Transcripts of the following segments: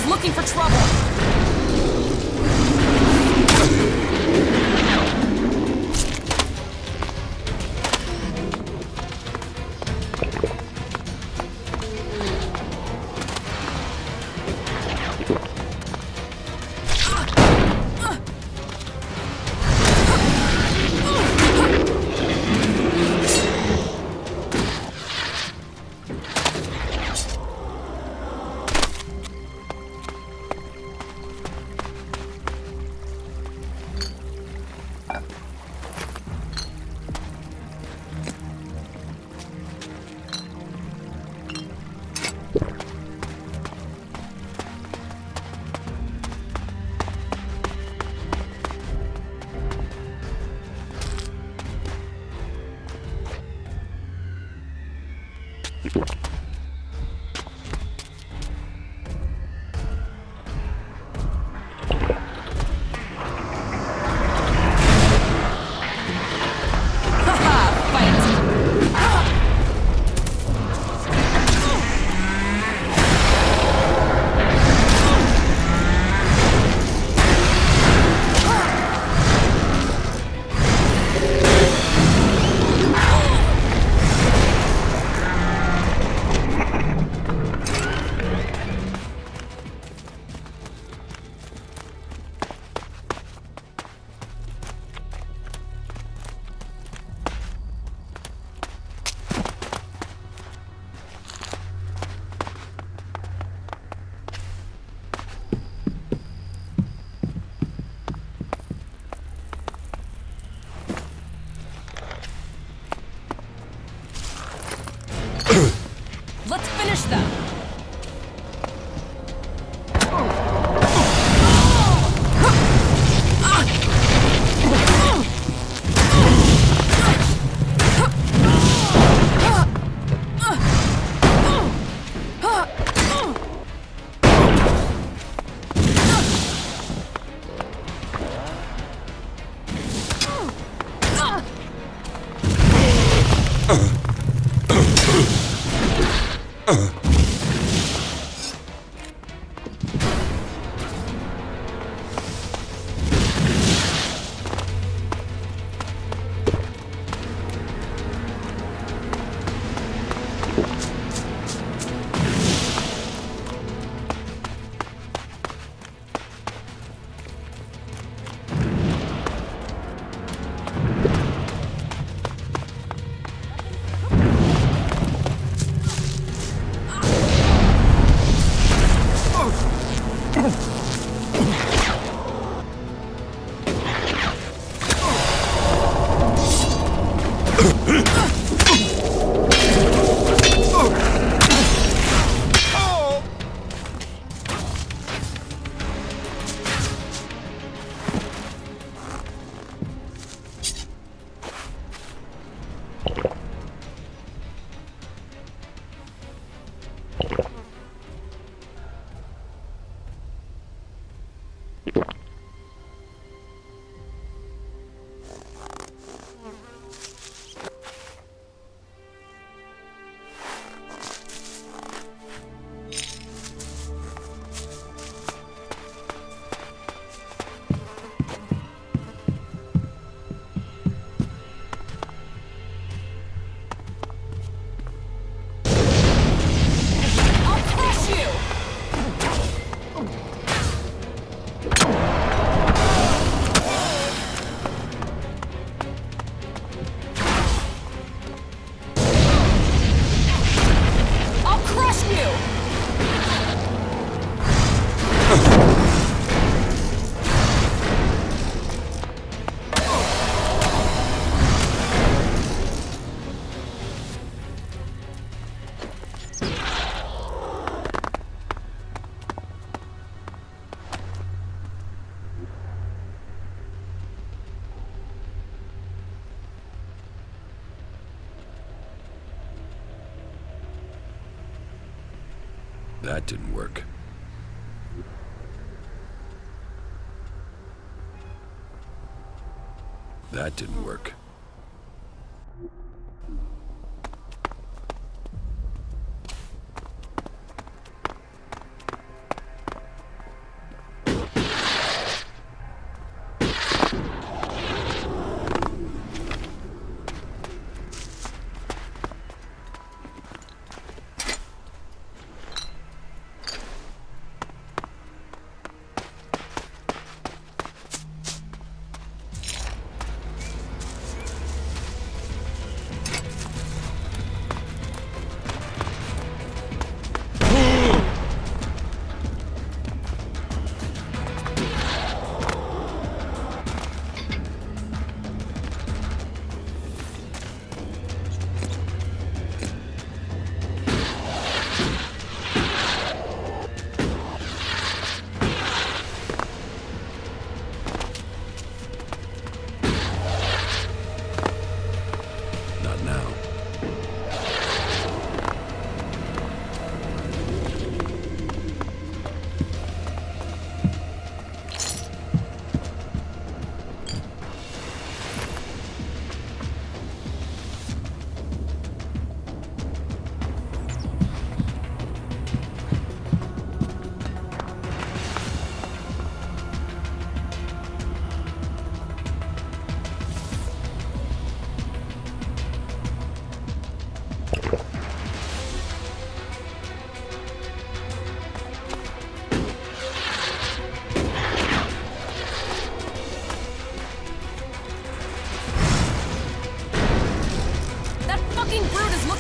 Looking for trouble. Let's finish them. That didn't work. That didn't work.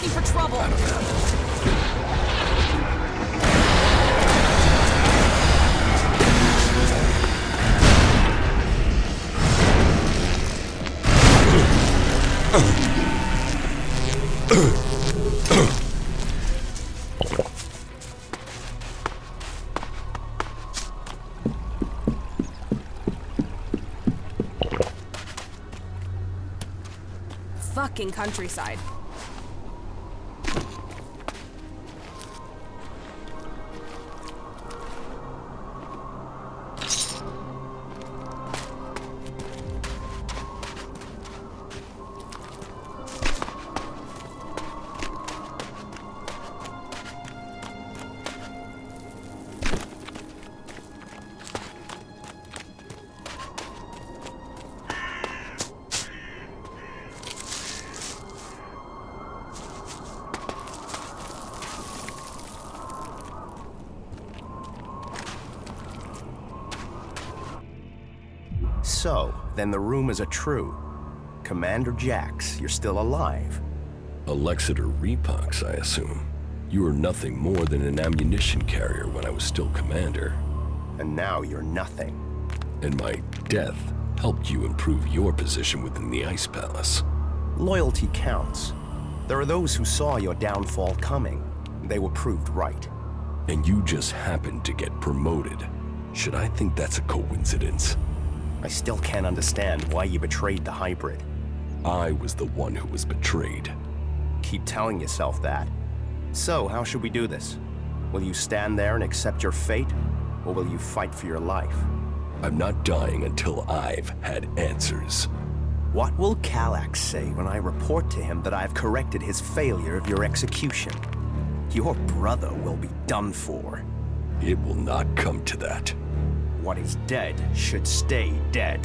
For trouble. Fucking countryside. So, then the rumors are true. Commander Jax, you're still alive. Alexeter Repox, I assume. You were nothing more than an ammunition carrier when I was still commander. And now you're nothing. And my death helped you improve your position within the Ice Palace. Loyalty counts. There are those who saw your downfall coming. They were proved right. And you just happened to get promoted. Should I think that's a coincidence? I still can't understand why you betrayed the hybrid. I was the one who was betrayed. Keep telling yourself that. So, how should we do this? Will you stand there and accept your fate? Or will you fight for your life? I'm not dying until I've had answers. What will Kallax say when I report to him that I've corrected his failure of your execution? Your brother will be done for. It will not come to that. What is dead should stay dead.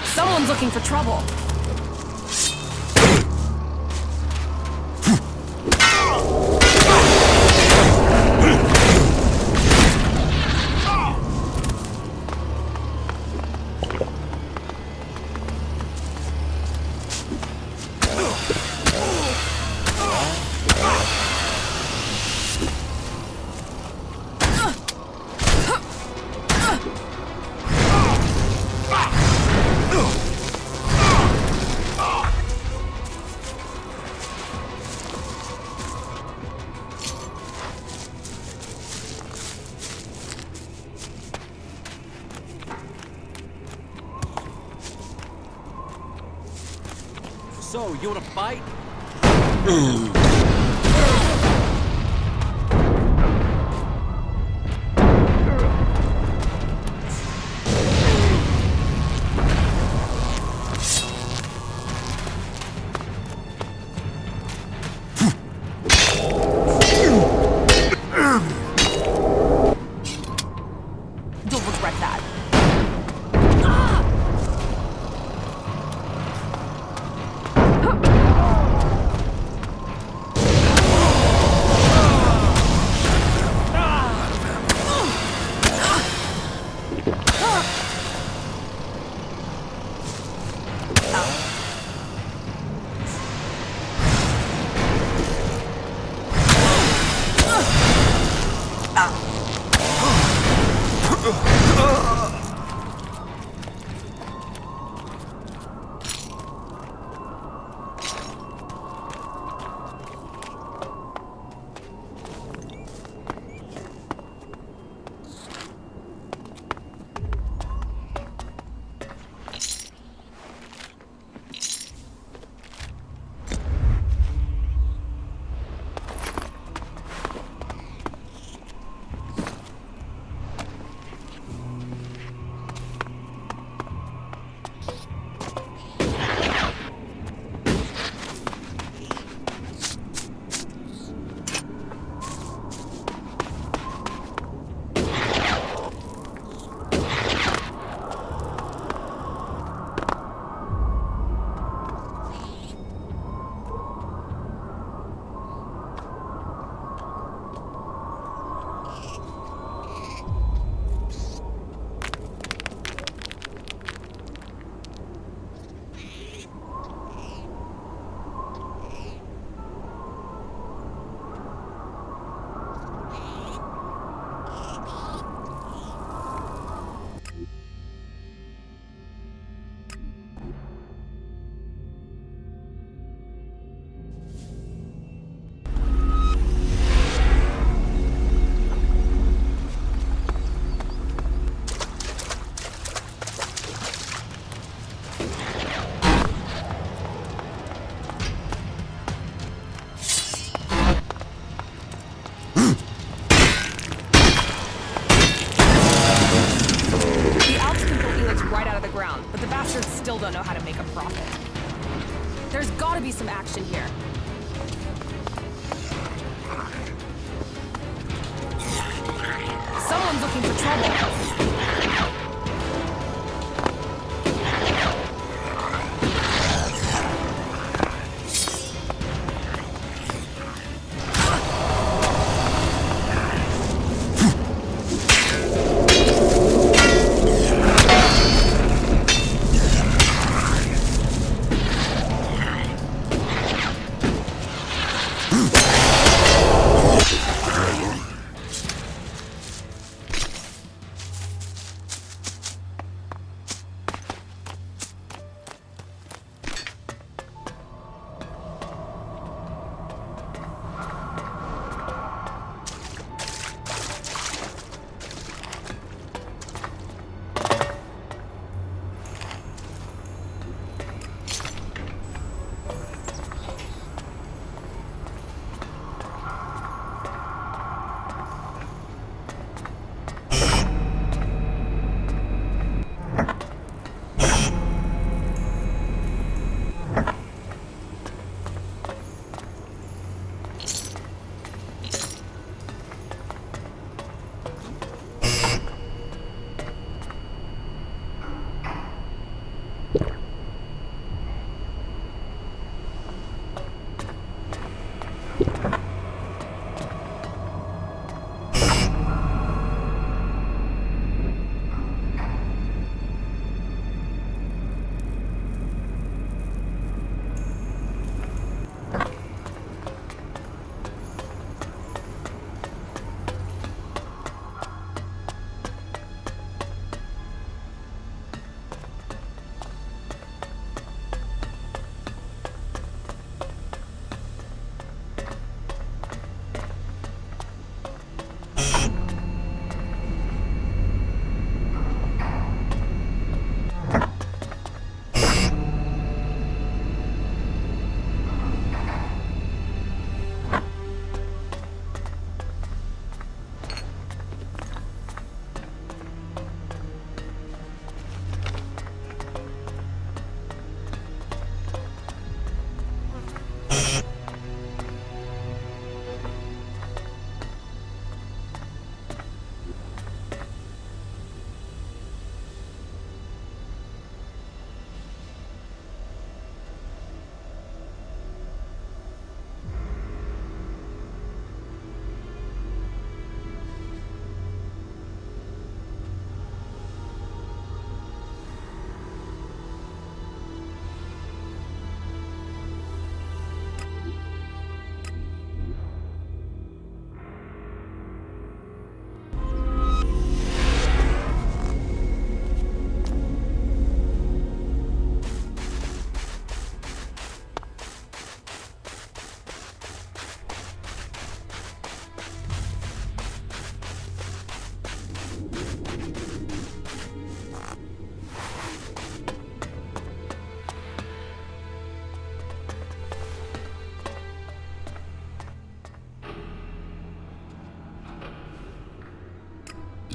Someone's looking for trouble. So, you wanna fight? gotta be some action here. Someone's looking for trouble.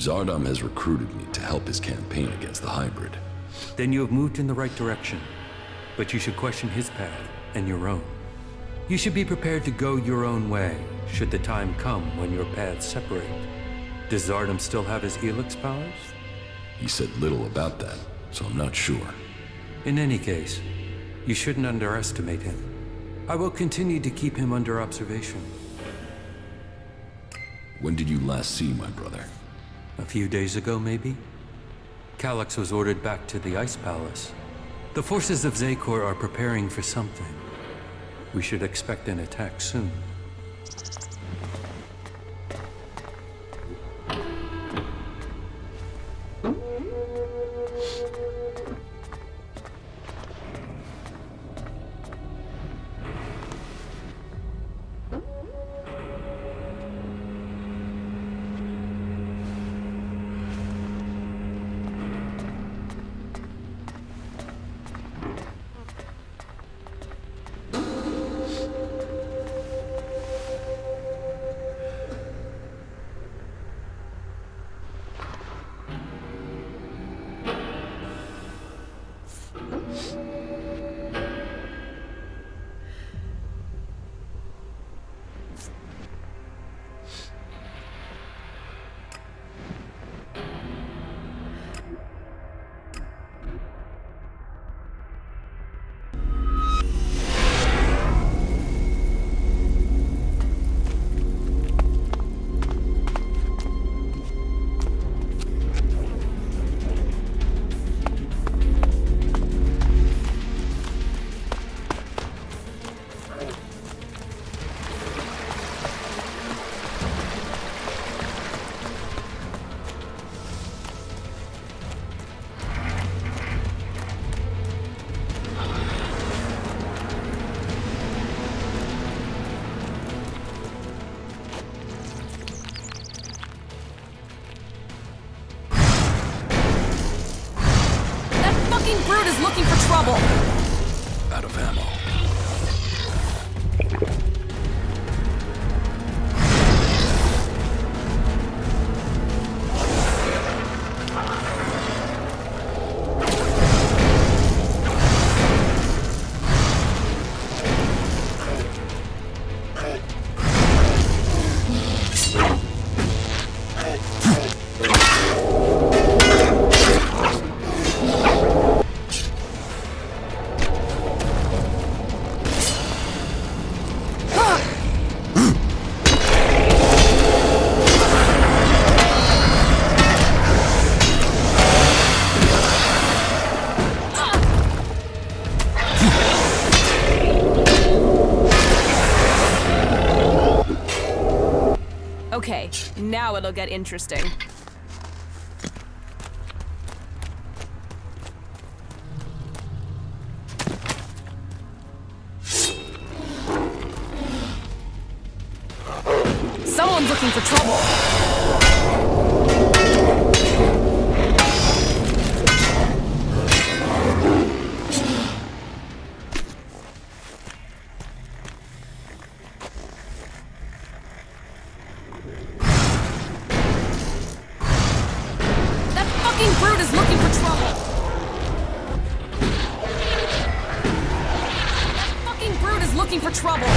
Zardom has recruited me to help his campaign against the hybrid. Then you have moved in the right direction. But you should question his path and your own. You should be prepared to go your own way, should the time come when your paths separate. Does Zardom still have his ELEX powers? He said little about that, so I'm not sure. In any case, you shouldn't underestimate him. I will continue to keep him under observation. When did you last see my brother? A few days ago, maybe? Calyx was ordered back to the Ice Palace. The forces of Zakor are preparing for something. We should expect an attack soon. Okay, now it'll get interesting. Someone's looking for trouble. That fucking brute is looking for trouble. That fucking brute is looking for trouble.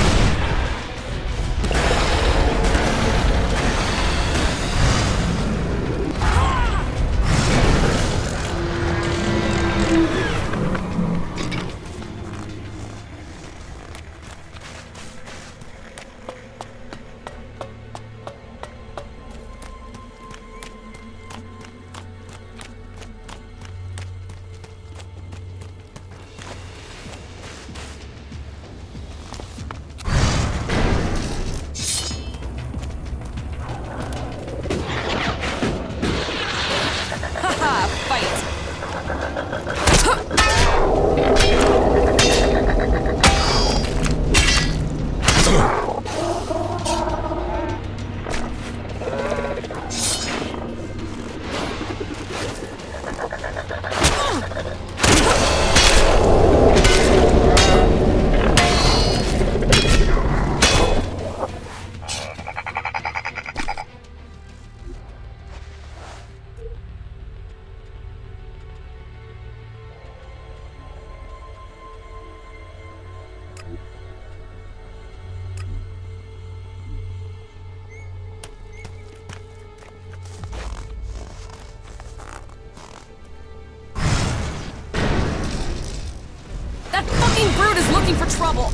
Brute is looking for trouble.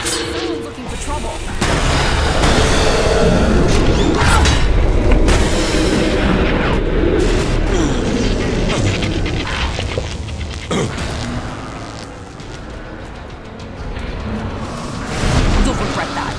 Someone's looking for trouble. You'll regret that.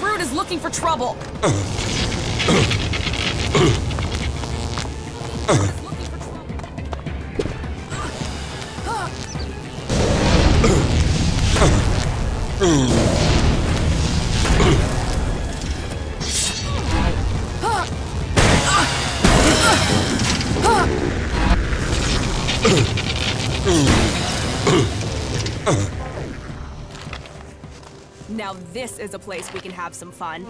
Brute is looking for trouble. Looking for Now this is a place we can have some fun.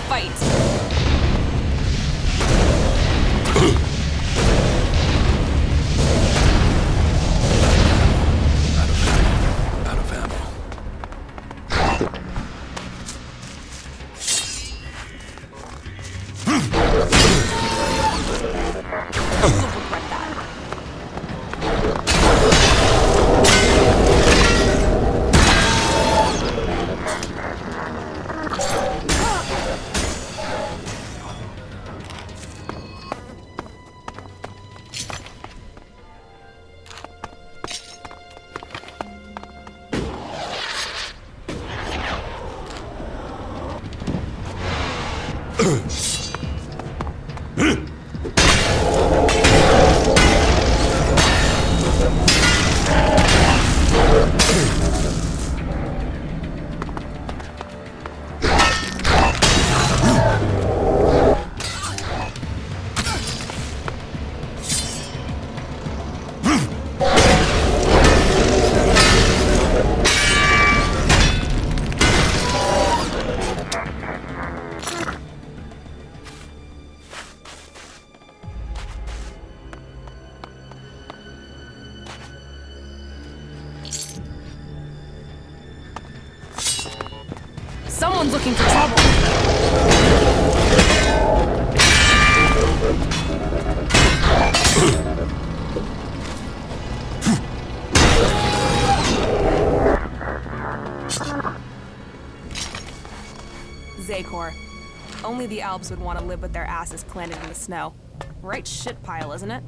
Fight! Out of ammo. You'll regret that. Someone's looking for trouble. Zakor. Only the Alps would want to live with their asses planted in the snow. Right shit pile, isn't it?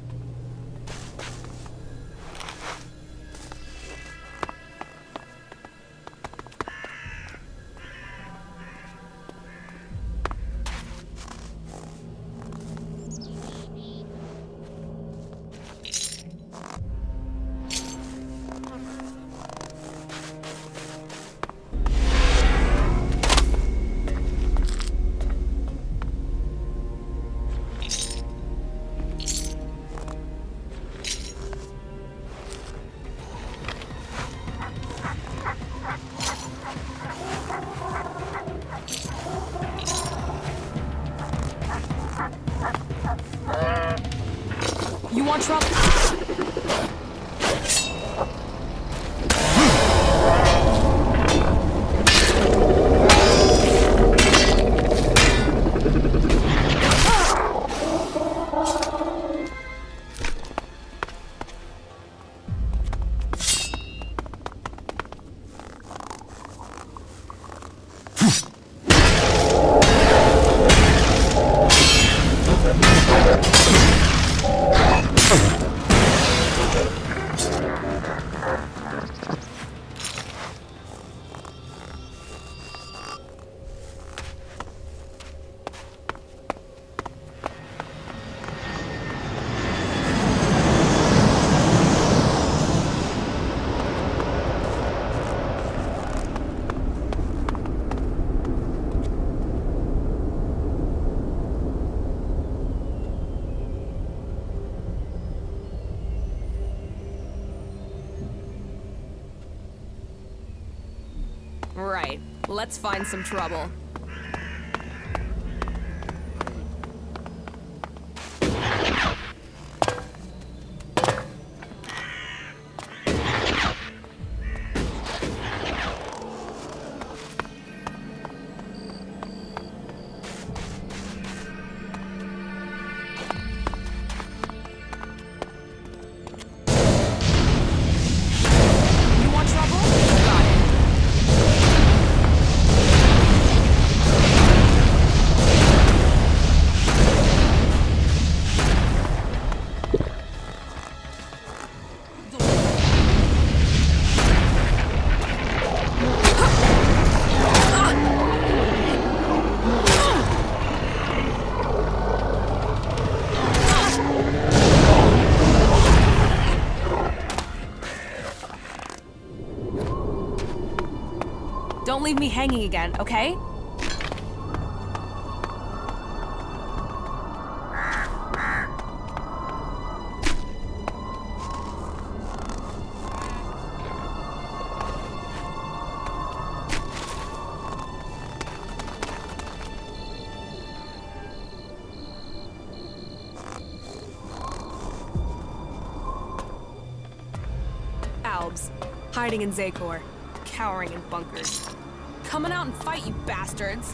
You want trouble? Right. Let's find some trouble. Don't leave me hanging again, okay? Albs, hiding in Zakor, cowering in bunkers. Coming out and fight, you bastards!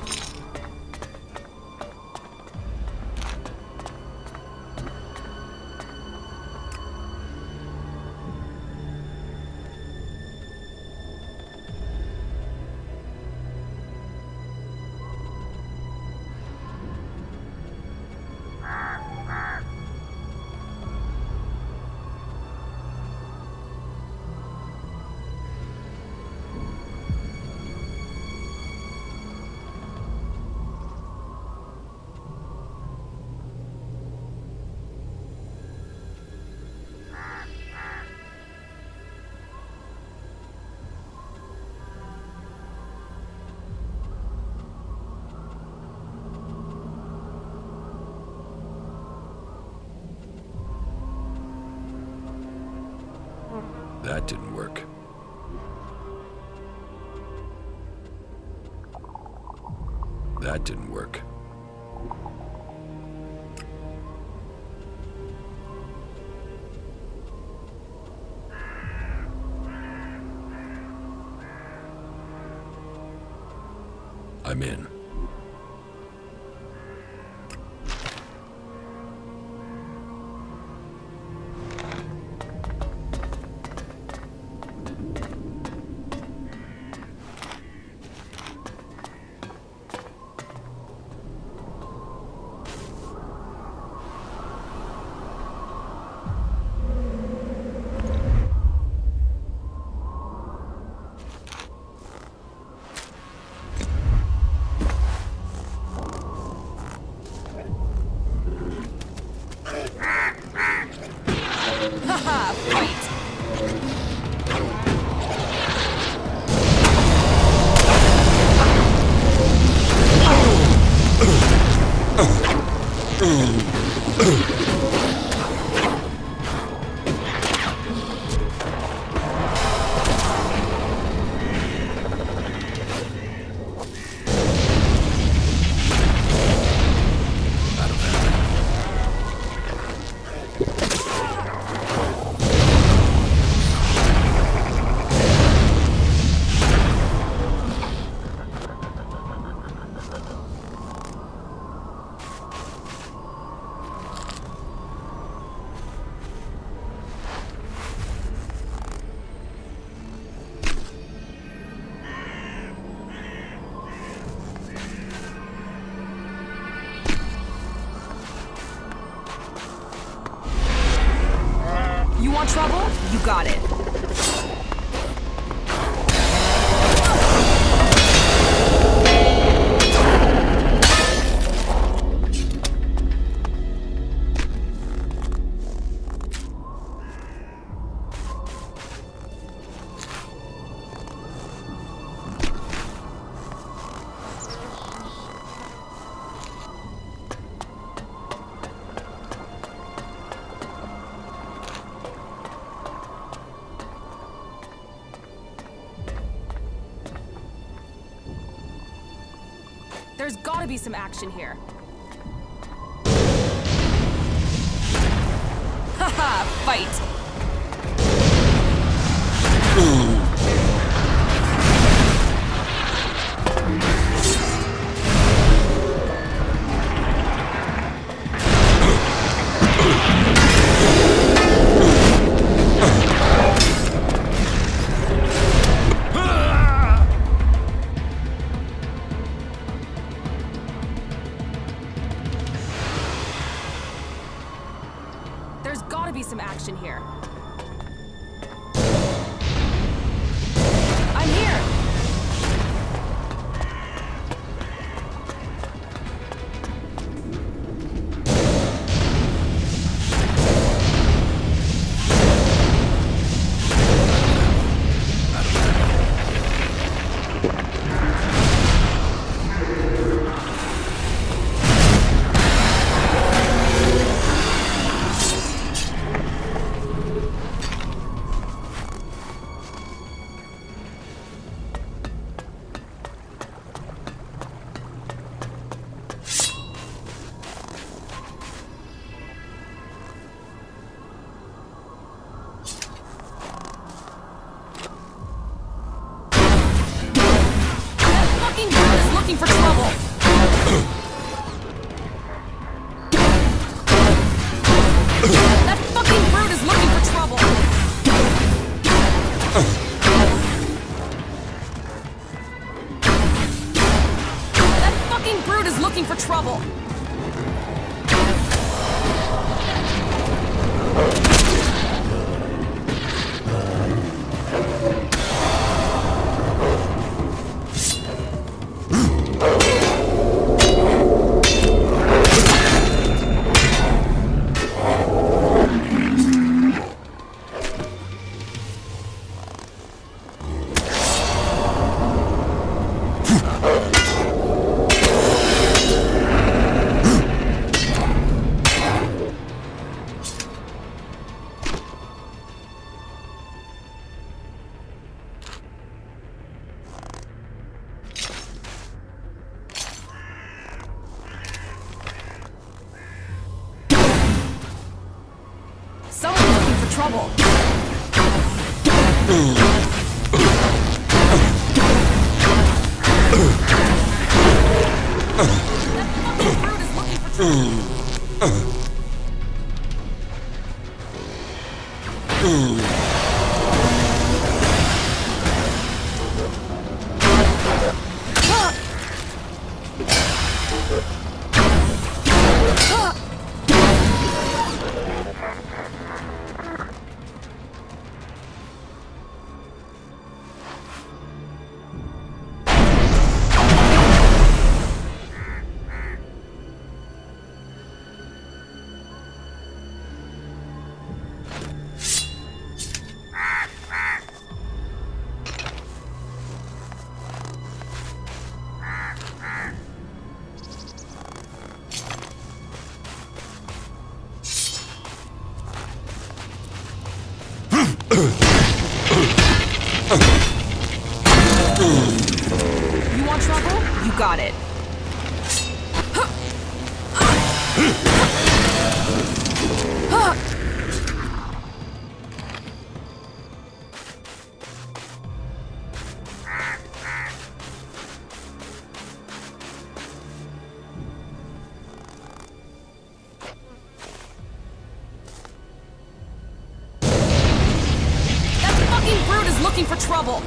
That didn't work. That didn't work. I'm in. You want trouble? You got it. There's gotta be some action here. Haha, fight! There's gotta be some action here. I'm here! Looking for trouble. That fucking brute is looking for trouble. That fucking brute is looking for trouble. Someone's looking for trouble. That fucking brute is looking for You want trouble? You got it. That fucking brute is looking for trouble.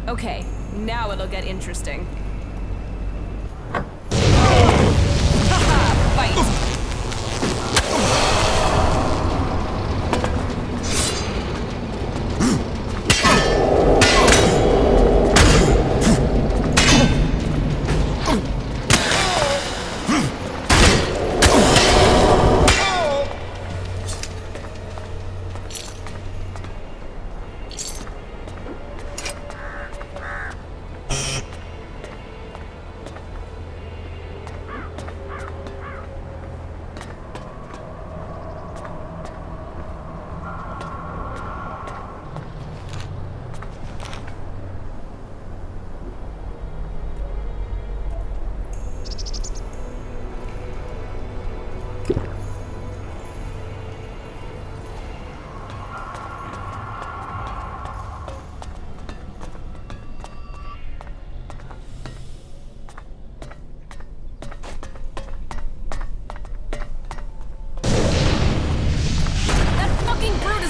Okay, now it'll get interesting. Fight!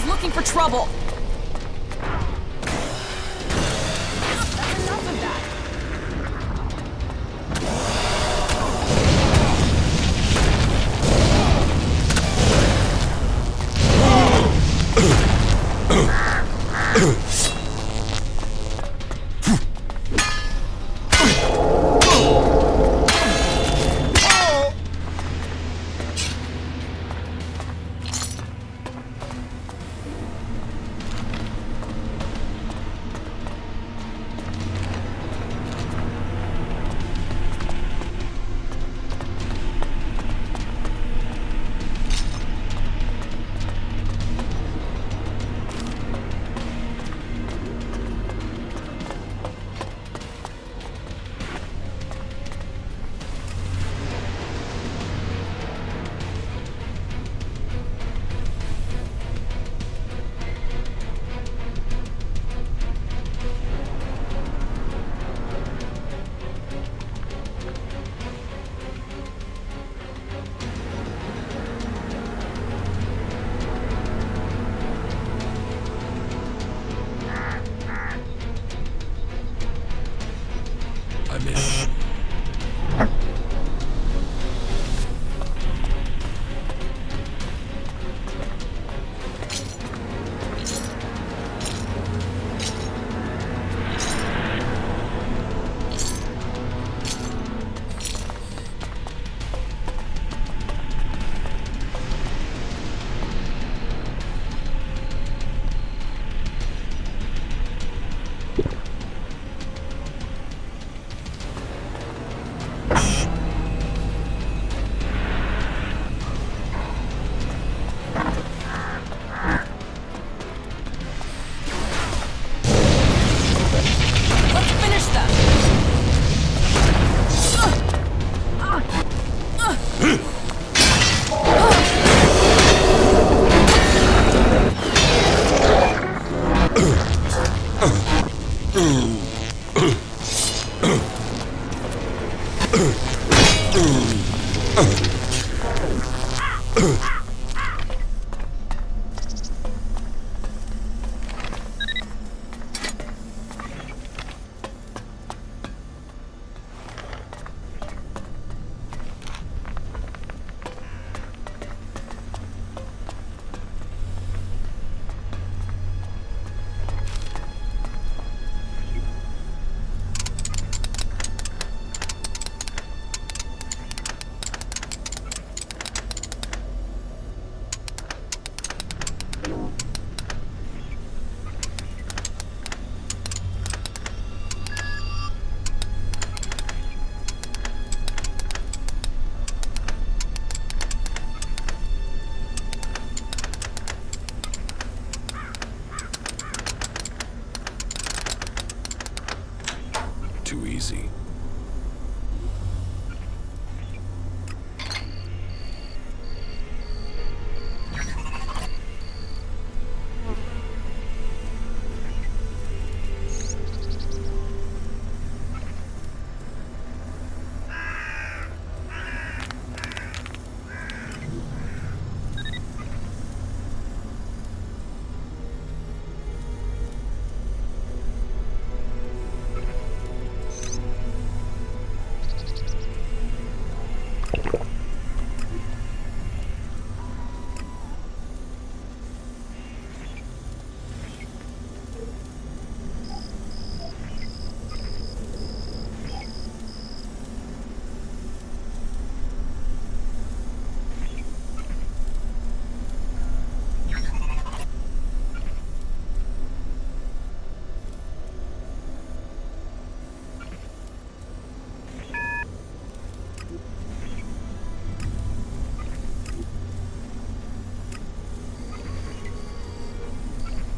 Looking for trouble. That's enough of that. I'm in. too easy.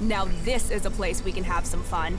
Now this is a place we can have some fun.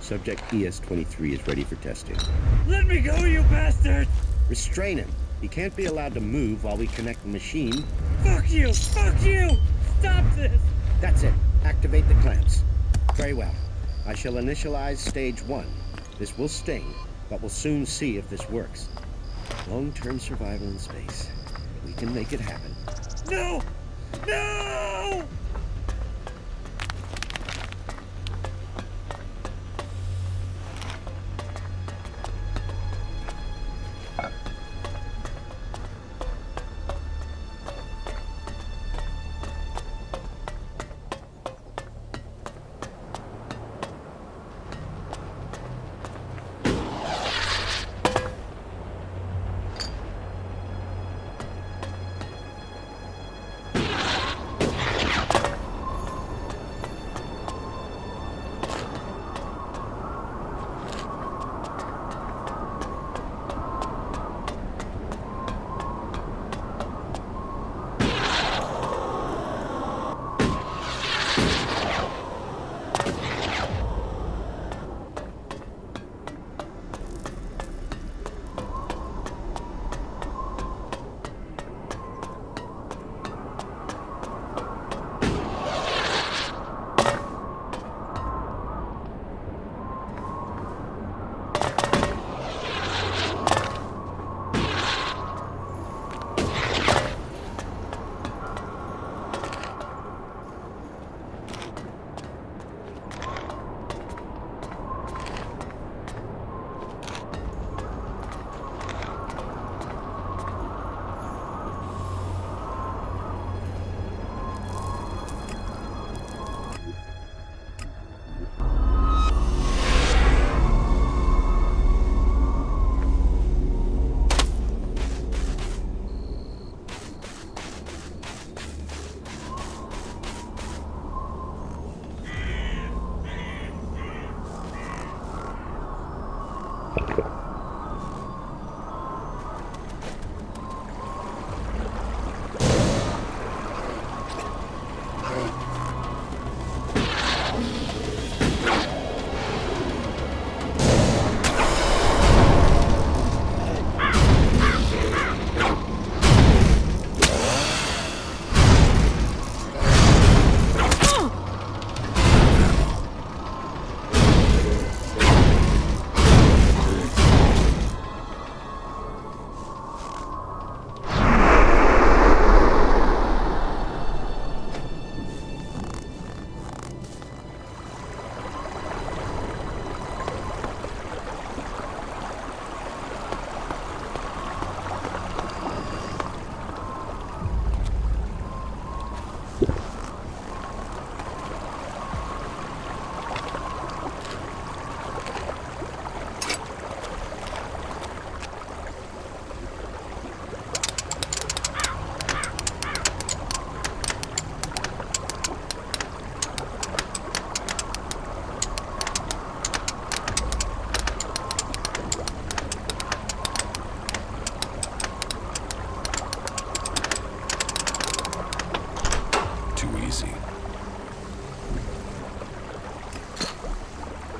Subject ES-23 is ready for testing. Let me go, you bastard! Restrain him. He can't be allowed to move while we connect the machine. Fuck you! Fuck you! Stop this! That's it. Activate the clamps. Very well. I shall initialize stage 1. This will sting, but we'll soon see if this works. Long-term survival in space. We can make it happen. No! No!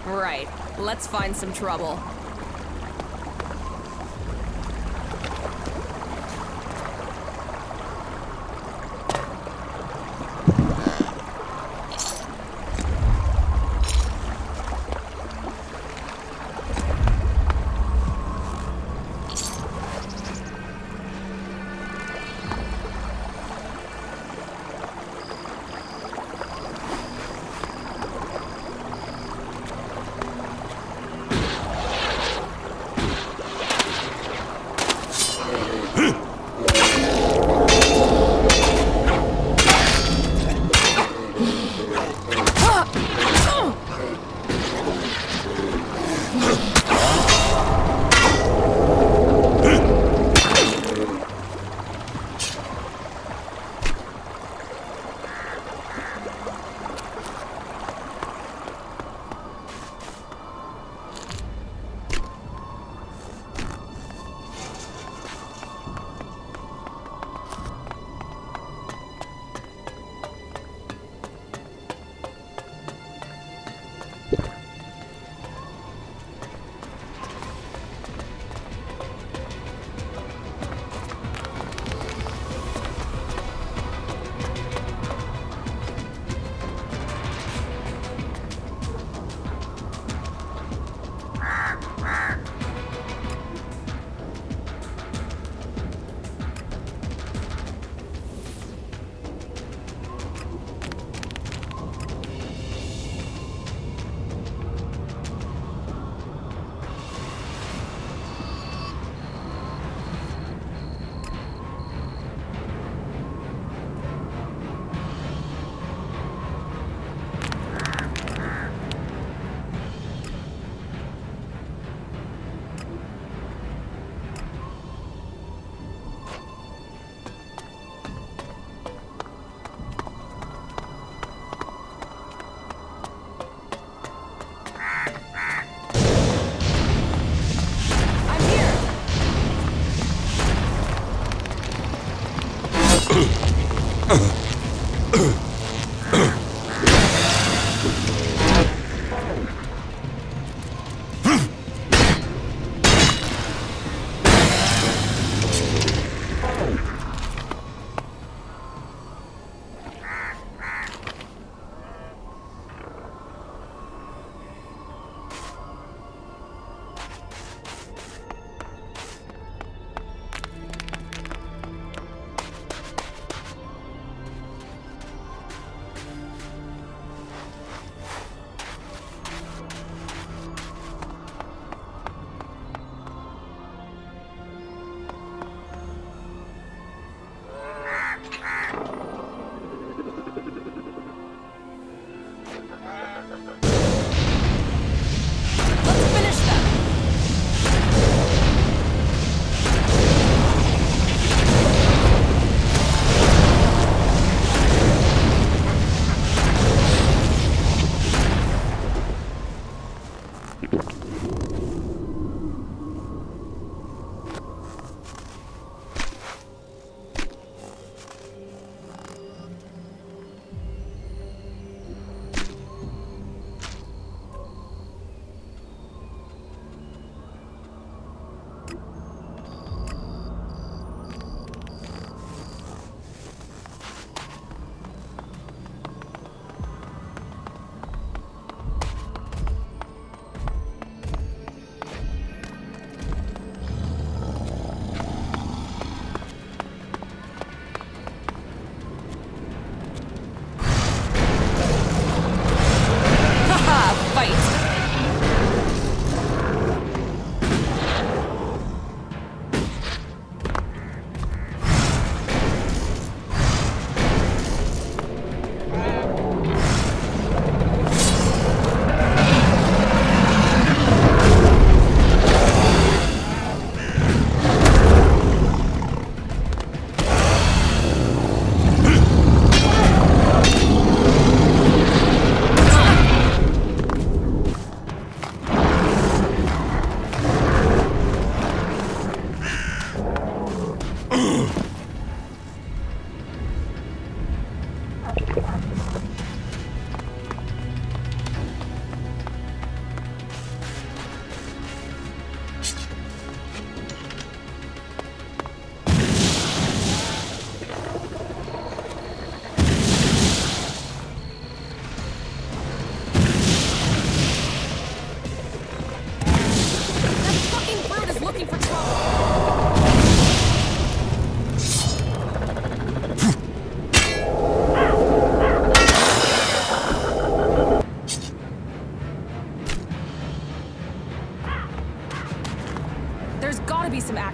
Right. Let's find some trouble.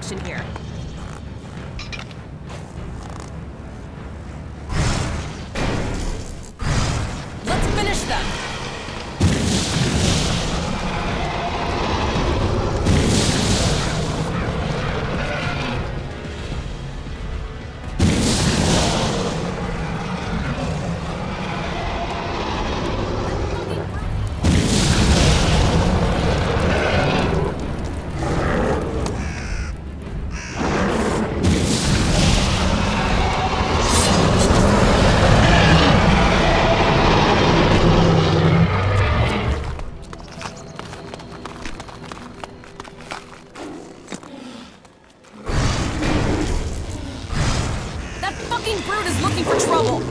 action here. Let's finish them! Brute is looking for trouble!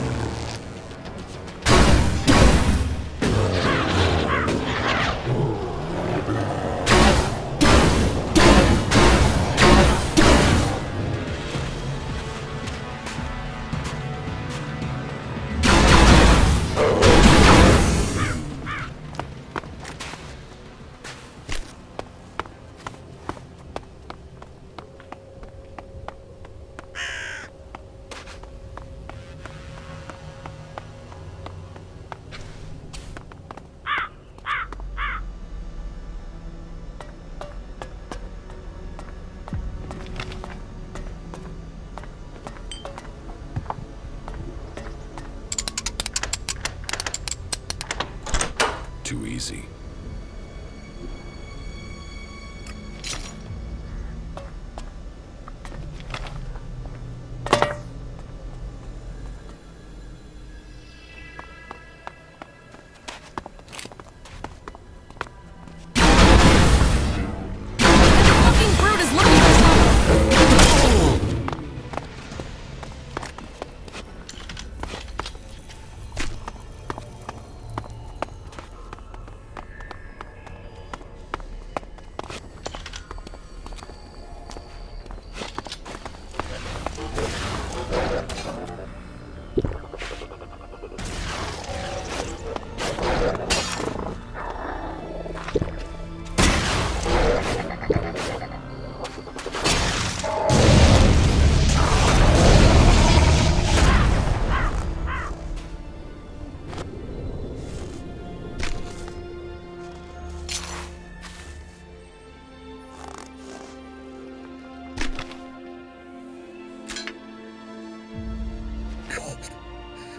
Too easy.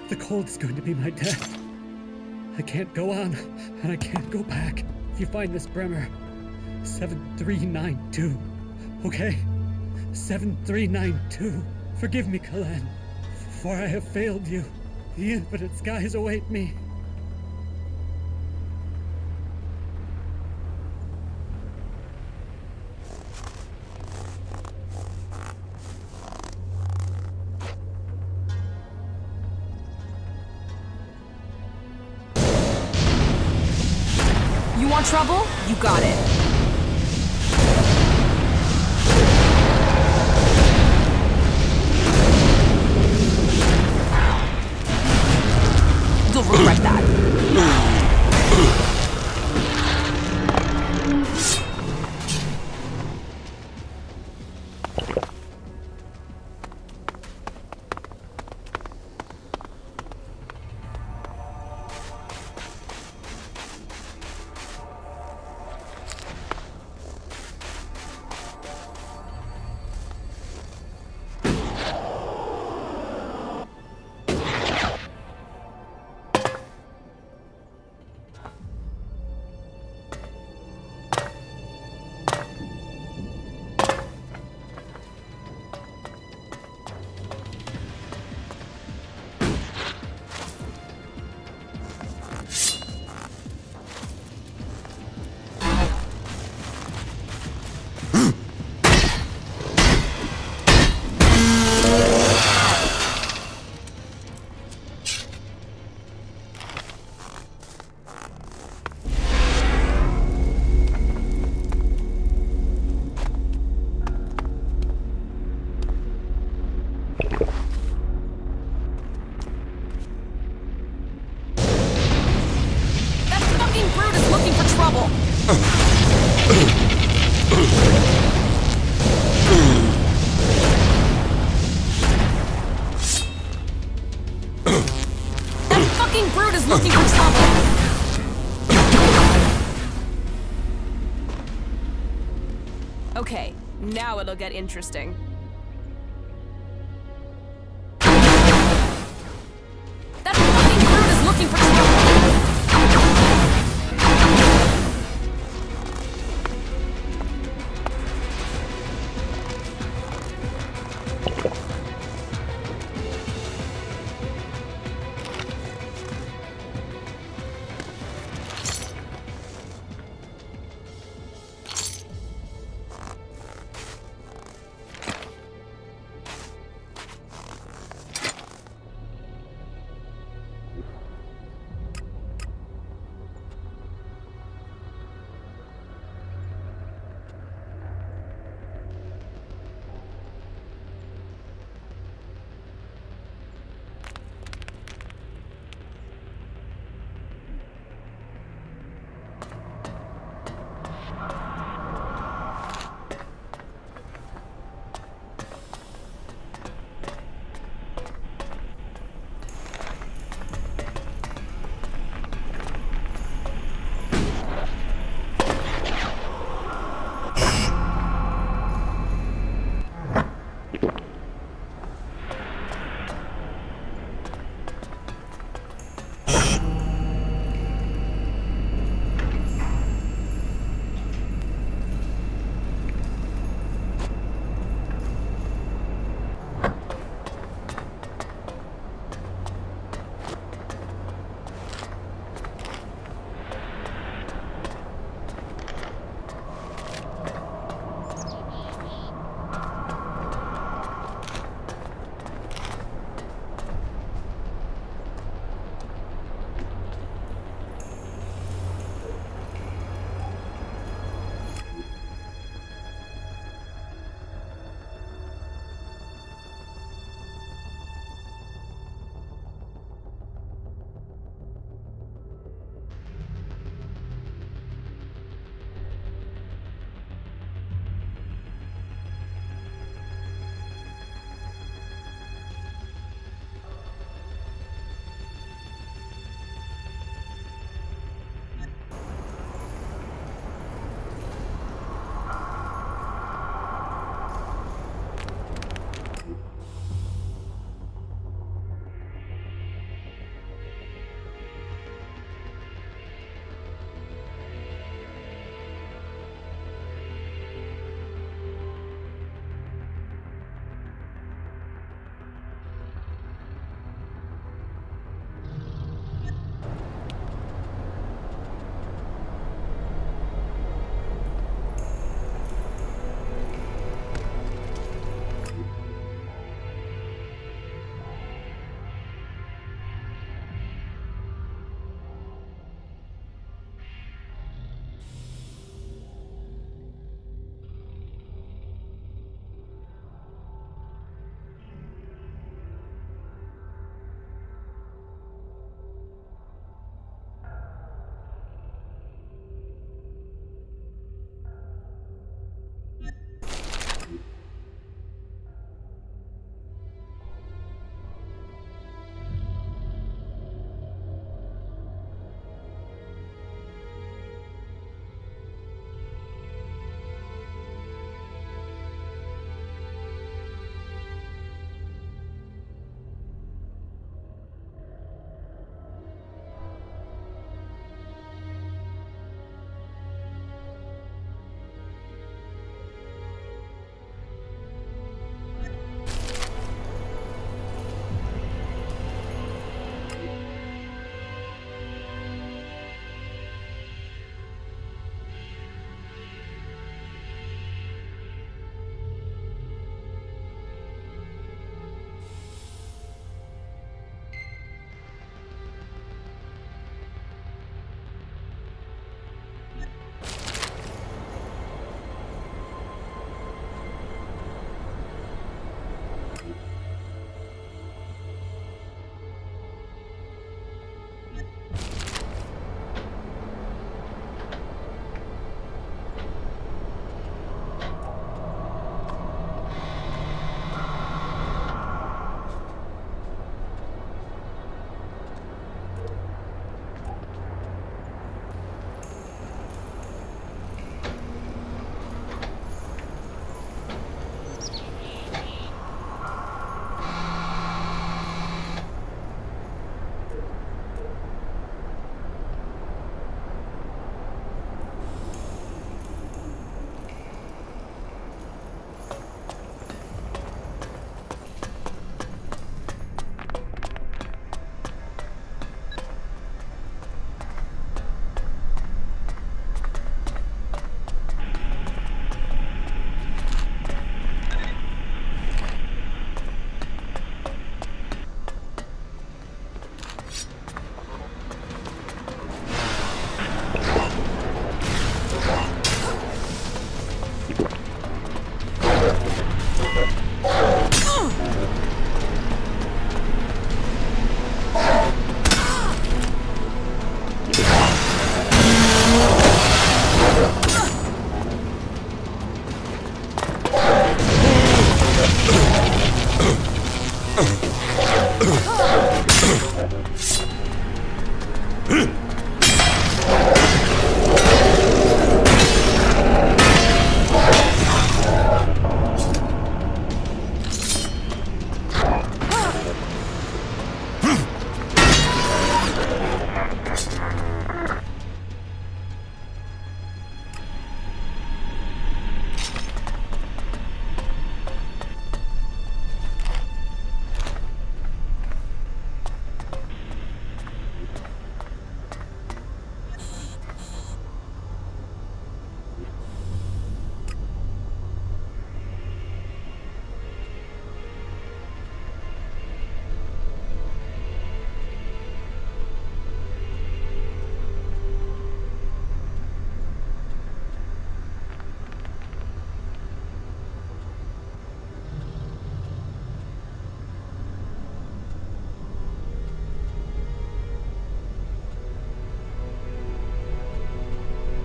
The cold is going to be my death. I can't go on, and I can't go back. If you find this Bremer, 7392, okay? 7392. Forgive me, Kalan, for I have failed you. The infinite skies await me. You want trouble? You got it. You'll regret that. fruit is looking for trouble. Okay, now it'll get interesting. That fucking fruit is looking for trouble.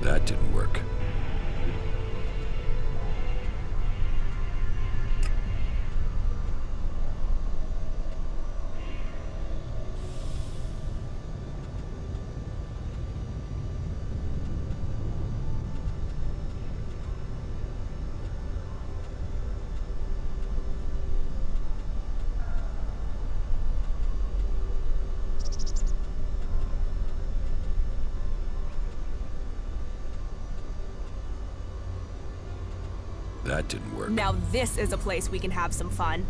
That didn't work. That didn't work. Now this is a place we can have some fun.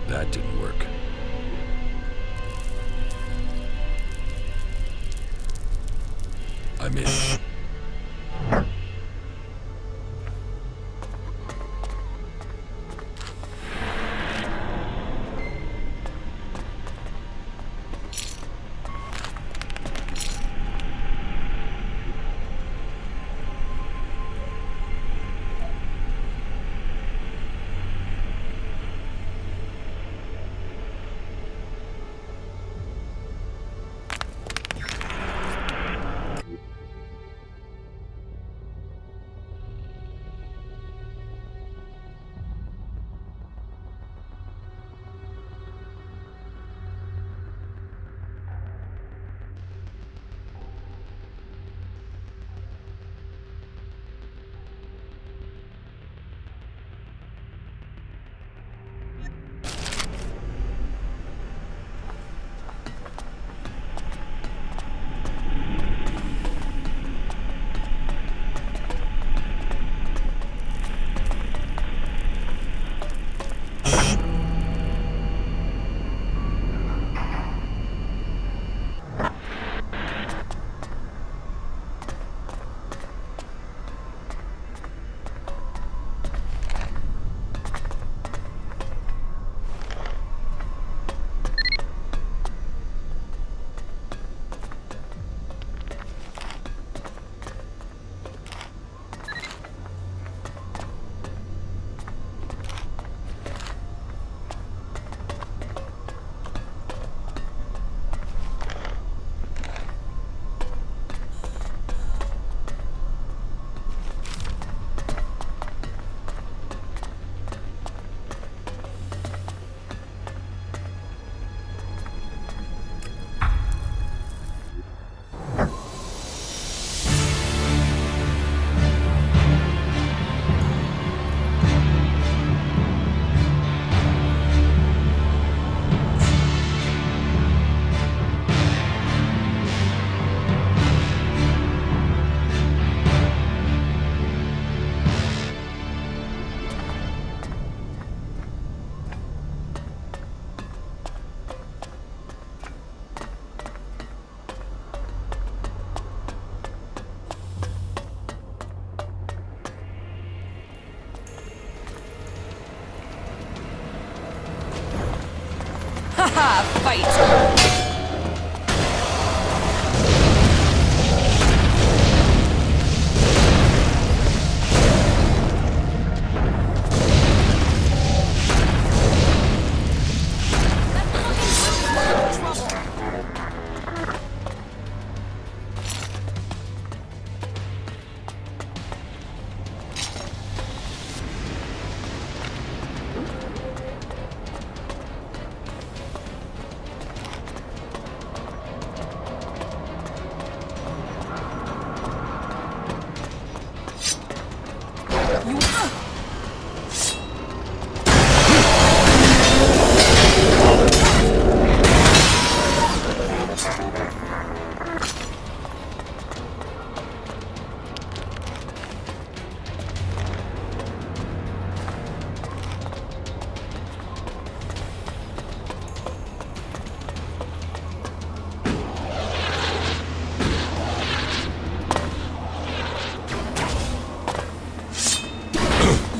That didn't work. I'm in.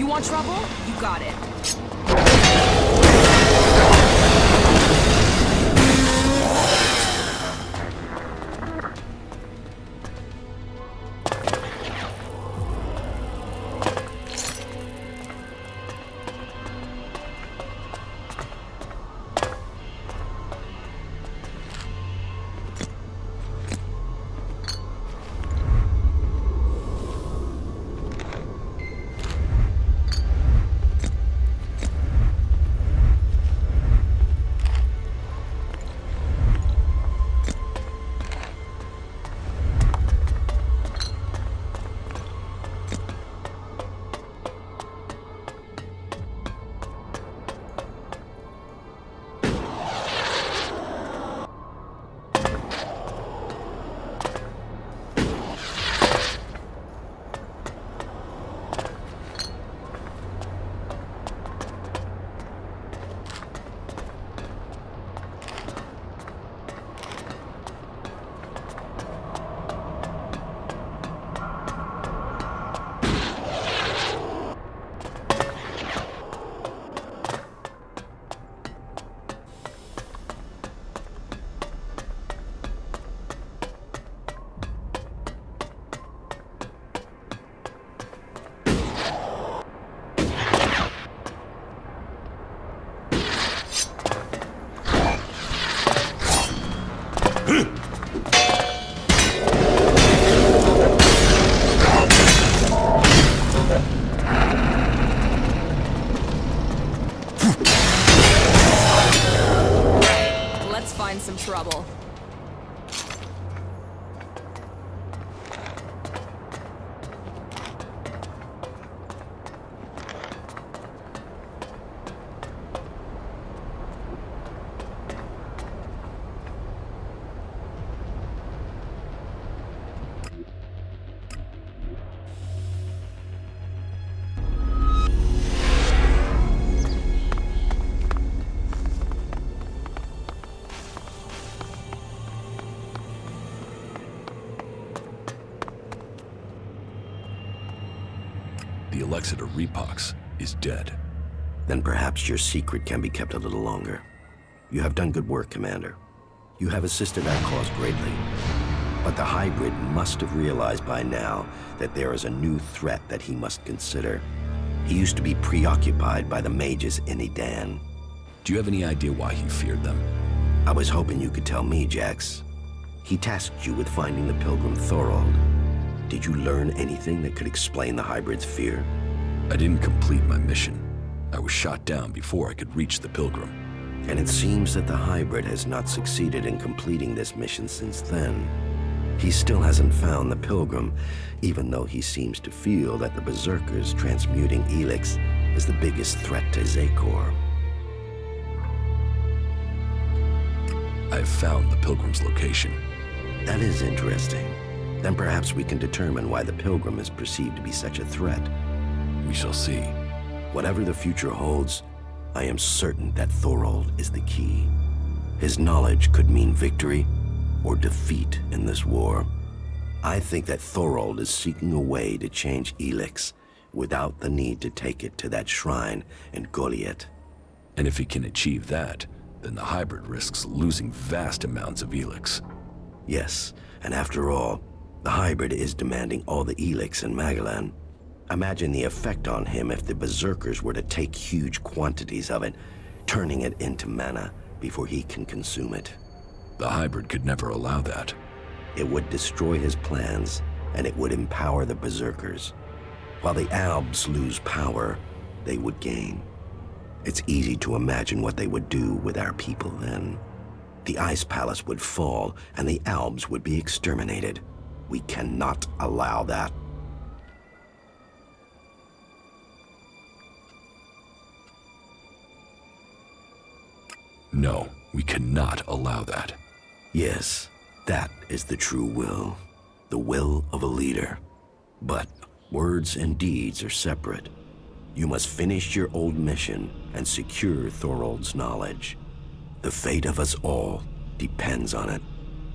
You want trouble? You got it. Some trouble. The Elexiter Repox is dead. Then perhaps your secret can be kept a little longer. You have done good work, Commander. You have assisted our cause greatly. But the hybrid must have realized by now that there is a new threat that he must consider. He used to be preoccupied by the mages in Edan. Do you have any idea why he feared them? I was hoping you could tell me, Jax. He tasked you with finding the pilgrim Thorold. Did you learn anything that could explain the hybrid's fear? I didn't complete my mission. I was shot down before I could reach the pilgrim. And it seems that the hybrid has not succeeded in completing this mission since then. He still hasn't found the pilgrim, even though he seems to feel that the berserkers transmuting ELEX is the biggest threat to Zakor. I've found the pilgrim's location. That is interesting. Then perhaps we can determine why the pilgrim is perceived to be such a threat. We shall see. Whatever the future holds, I am certain that Thorold is the key. His knowledge could mean victory or defeat in this war. I think that Thorold is seeking a way to change ELEX without the need to take it to that shrine in Goliath. And if he can achieve that, then the hybrid risks losing vast amounts of ELEX. Yes, and after all, the hybrid is demanding all the ELEX in Magalan. Imagine the effect on him if the berserkers were to take huge quantities of it, turning it into mana before he can consume it. The hybrid could never allow that. It would destroy his plans, and it would empower the berserkers. While the Albs lose power, they would gain. It's easy to imagine what they would do with our people then. The Ice Palace would fall, and the Albs would be exterminated. We cannot allow that. No, we cannot allow that. Yes, that is the true will. The will of a leader. But words and deeds are separate. You must finish your old mission and secure Thorold's knowledge. The fate of us all depends on it.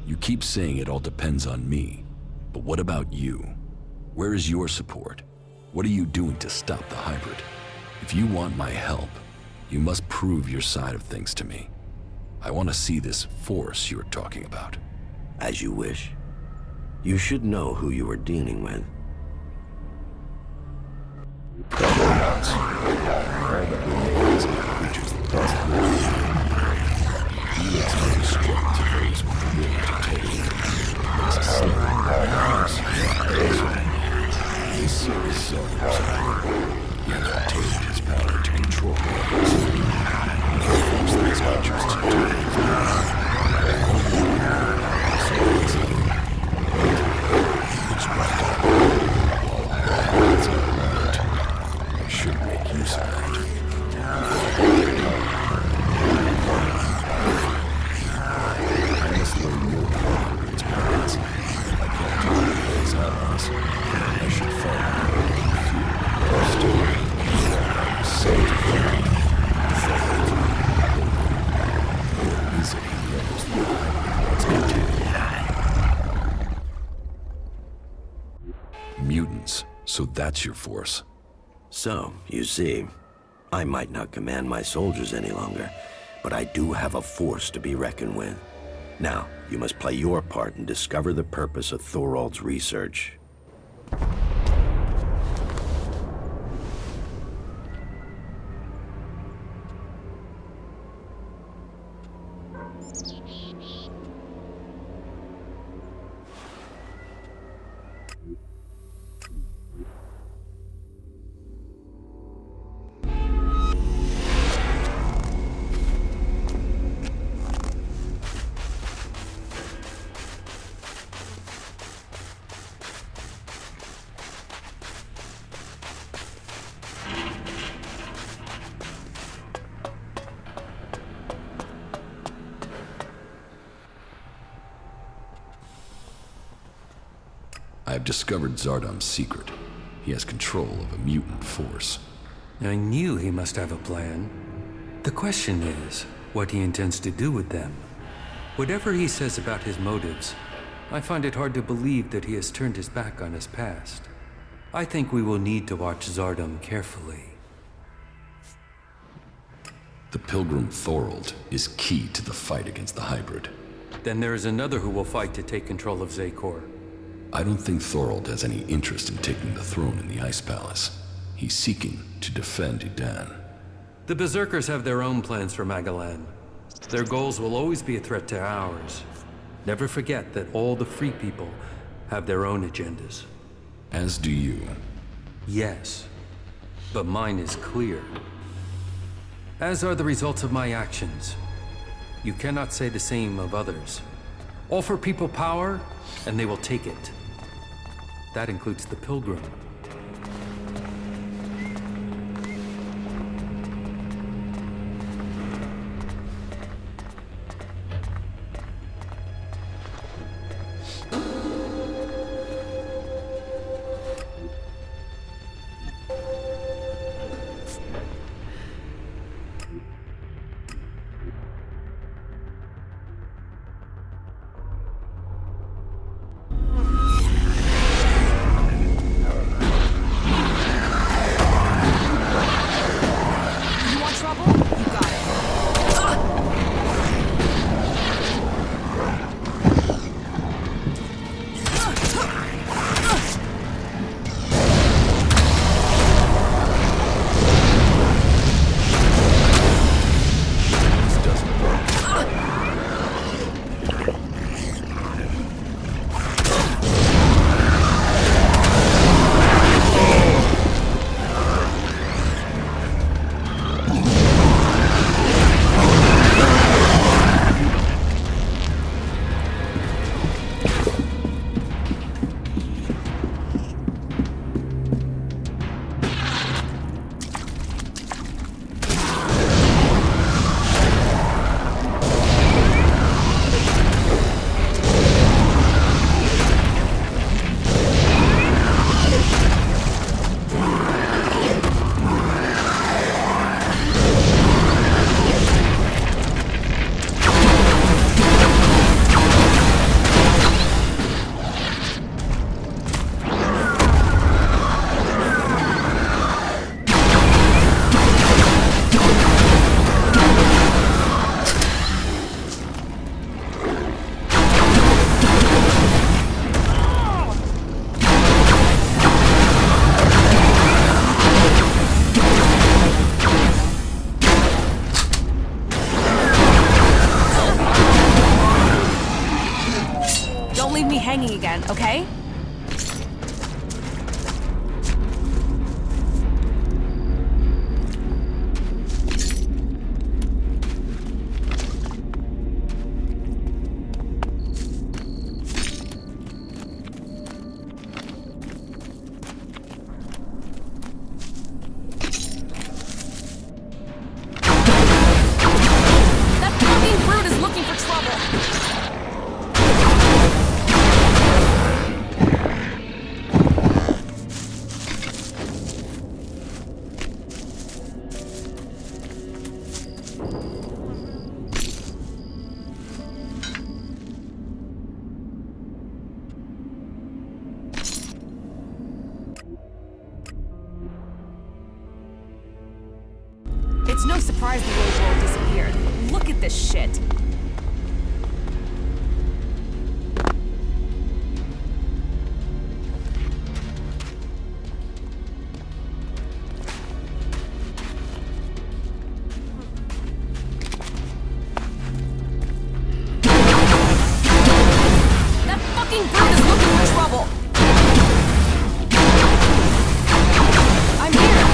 You keep saying it all depends on me. But what about you? Where is your support? What are you doing to stop the hybrid? If you want my help, you must prove your side of things to me. I want to see this force you were talking about. As you wish. You should know who you are dealing with. All that remains are creatures that possess ELEX brings strength to those with the will to take it. Makes a slave. Acirus saw himself. He has retained his power to control others. He forced these creatures to do his will. I should make use of that. I must learn more about its plans. If I can't do it with his allies, I should find fear first. I was sent to find What is it he knows that wants contained? Mutants, so that's your force. So, you see, I might not command my soldiers any longer, but I do have a force to be reckoned with. Now, you must play your part and discover the purpose of Thorald's research. I have discovered Zardam's secret. He has control of a mutant force. I knew he must have a plan. The question is, what he intends to do with them. Whatever he says about his motives, I find it hard to believe that he has turned his back on his past. I think we will need to watch Zardam carefully. The Pilgrim Thorald is key to the fight against the hybrid. Then there is another who will fight to take control of Zakor. I don't think Thorald has any interest in taking the throne in the Ice Palace. He's seeking to defend Edan. The Berserkers have their own plans for Magalan. Their goals will always be a threat to ours. Never forget that all the free people have their own agendas. As do you. Yes, but mine is clear. As are the results of my actions. You cannot say the same of others. Offer people power, and they will take it. That includes the Pilgrim. It's no surprise the old world disappeared. Look at this shit. That fucking bird is looking for trouble. I'm here.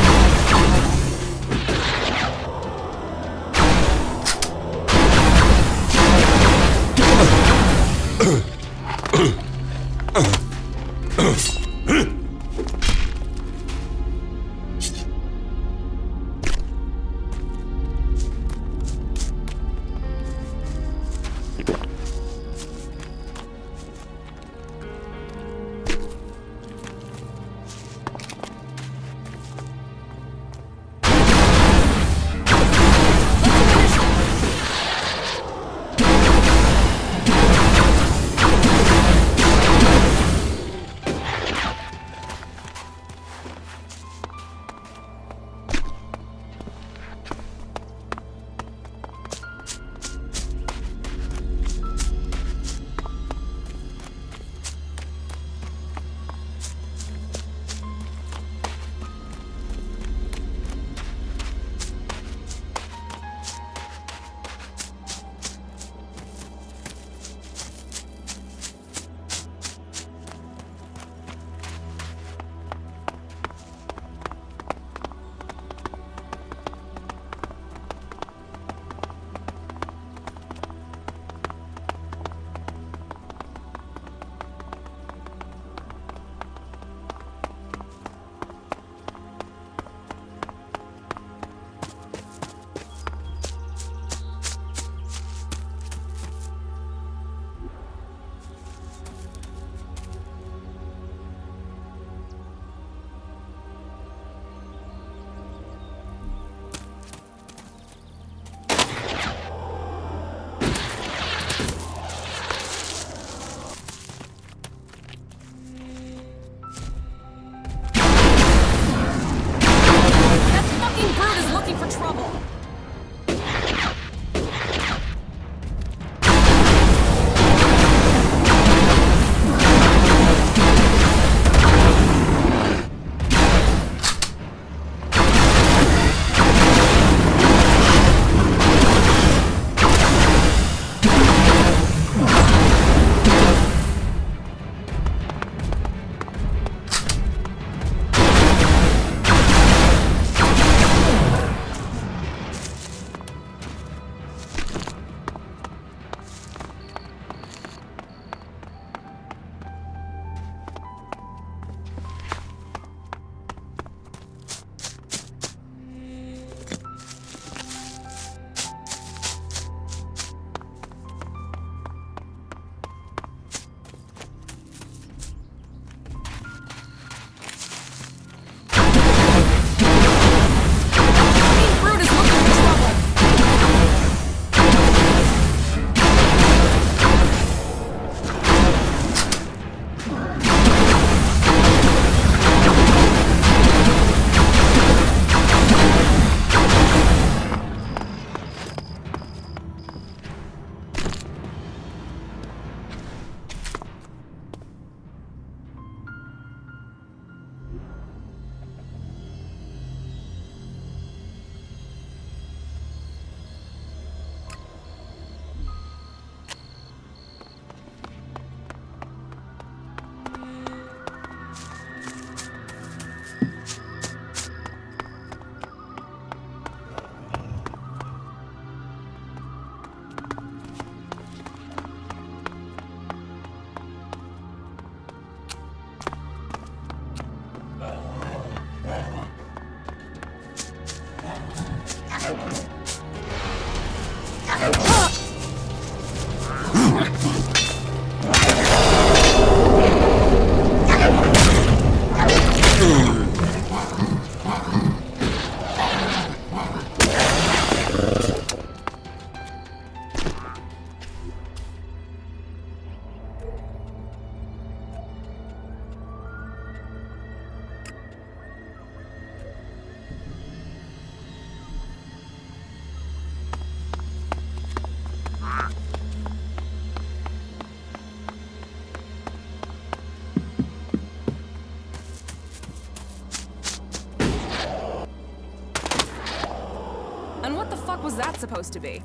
fuck was that supposed to be?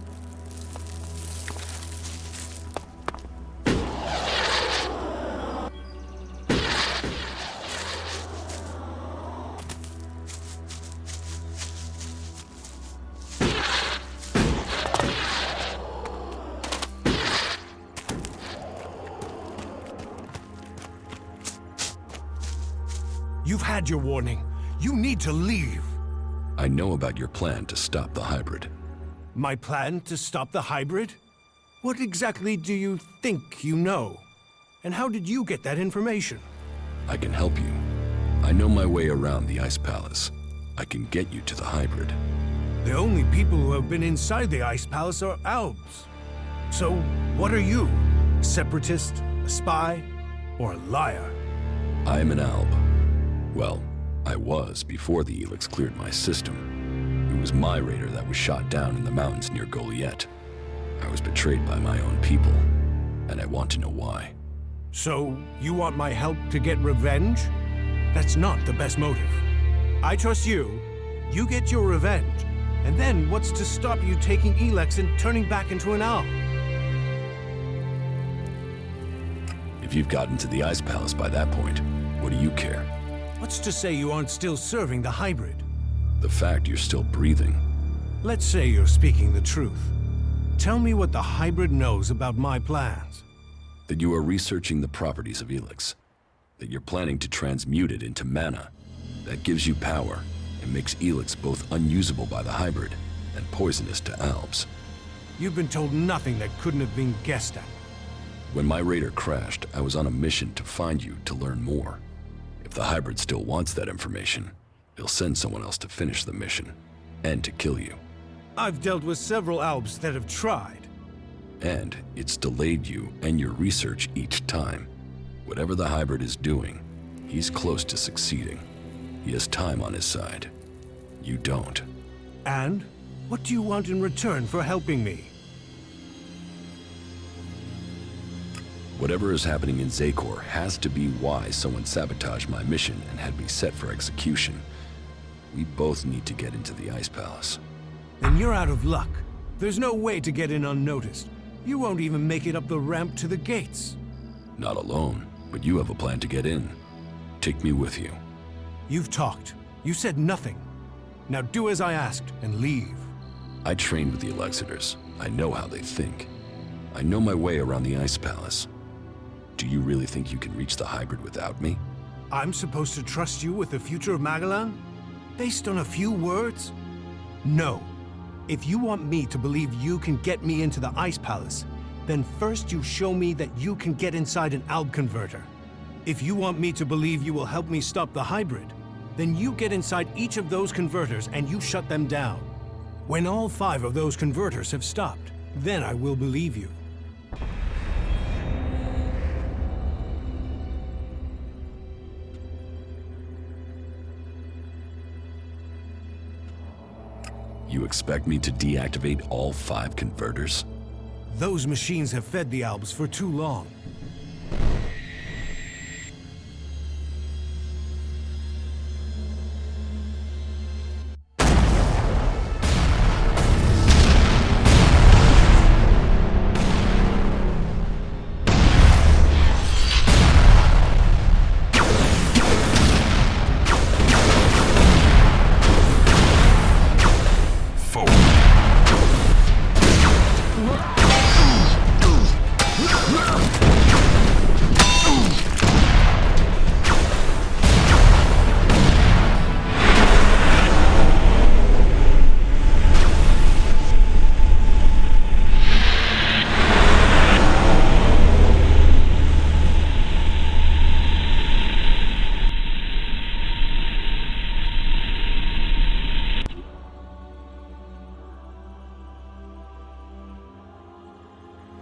You've had your warning. You need to leave. I know about your plan to stop the hybrid. My plan to stop the hybrid? What exactly do you think you know? And how did you get that information? I can help you. I know my way around the Ice Palace. I can get you to the hybrid. The only people who have been inside the Ice Palace are Albs. So, what are you? A separatist, a spy, or a liar? I am an Alb. Well, I was before the ELEX cleared my system. It was my raider that was shot down in the mountains near Goliath. I was betrayed by my own people, and I want to know why. So, you want my help to get revenge? That's not the best motive. I trust you. You get your revenge. And then what's to stop you taking ELEX and turning back into an Alb? If you've gotten to the Ice Palace by that point, what do you care? What's to say you aren't still serving the hybrid? The fact you're still breathing. Let's say you're speaking the truth. Tell me what the hybrid knows about my plans. That you are researching the properties of ELEX. That you're planning to transmute it into mana. That gives you power and makes ELEX both unusable by the hybrid and poisonous to Albs. You've been told nothing that couldn't have been guessed at. When my raider crashed, I was on a mission to find you to learn more. If the hybrid still wants that information, he'll send someone else to finish the mission and to kill you. I've dealt with several Albs that have tried. And it's delayed you and your research each time. Whatever the hybrid is doing, he's close to succeeding. He has time on his side. You don't. And? What do you want in return for helping me? Whatever is happening in Zakor has to be why someone sabotaged my mission and had me set for execution. We both need to get into the Ice Palace. Then you're out of luck. There's no way to get in unnoticed. You won't even make it up the ramp to the gates. Not alone, but you have a plan to get in. Take me with you. You've talked. You said nothing. Now do as I asked and leave. I trained with the Elexitors. I know how they think. I know my way around the Ice Palace. Do you really think you can reach the hybrid without me? I'm supposed to trust you with the future of Magalan? Based on a few words? No. If you want me to believe you can get me into the Ice Palace, then first you show me that you can get inside an Alb converter. If you want me to believe you will help me stop the hybrid, then you get inside each of those converters and you shut them down. When all 5 of those converters have stopped, then I will believe you. You expect me to deactivate all 5 converters? Those machines have fed the Albs for too long.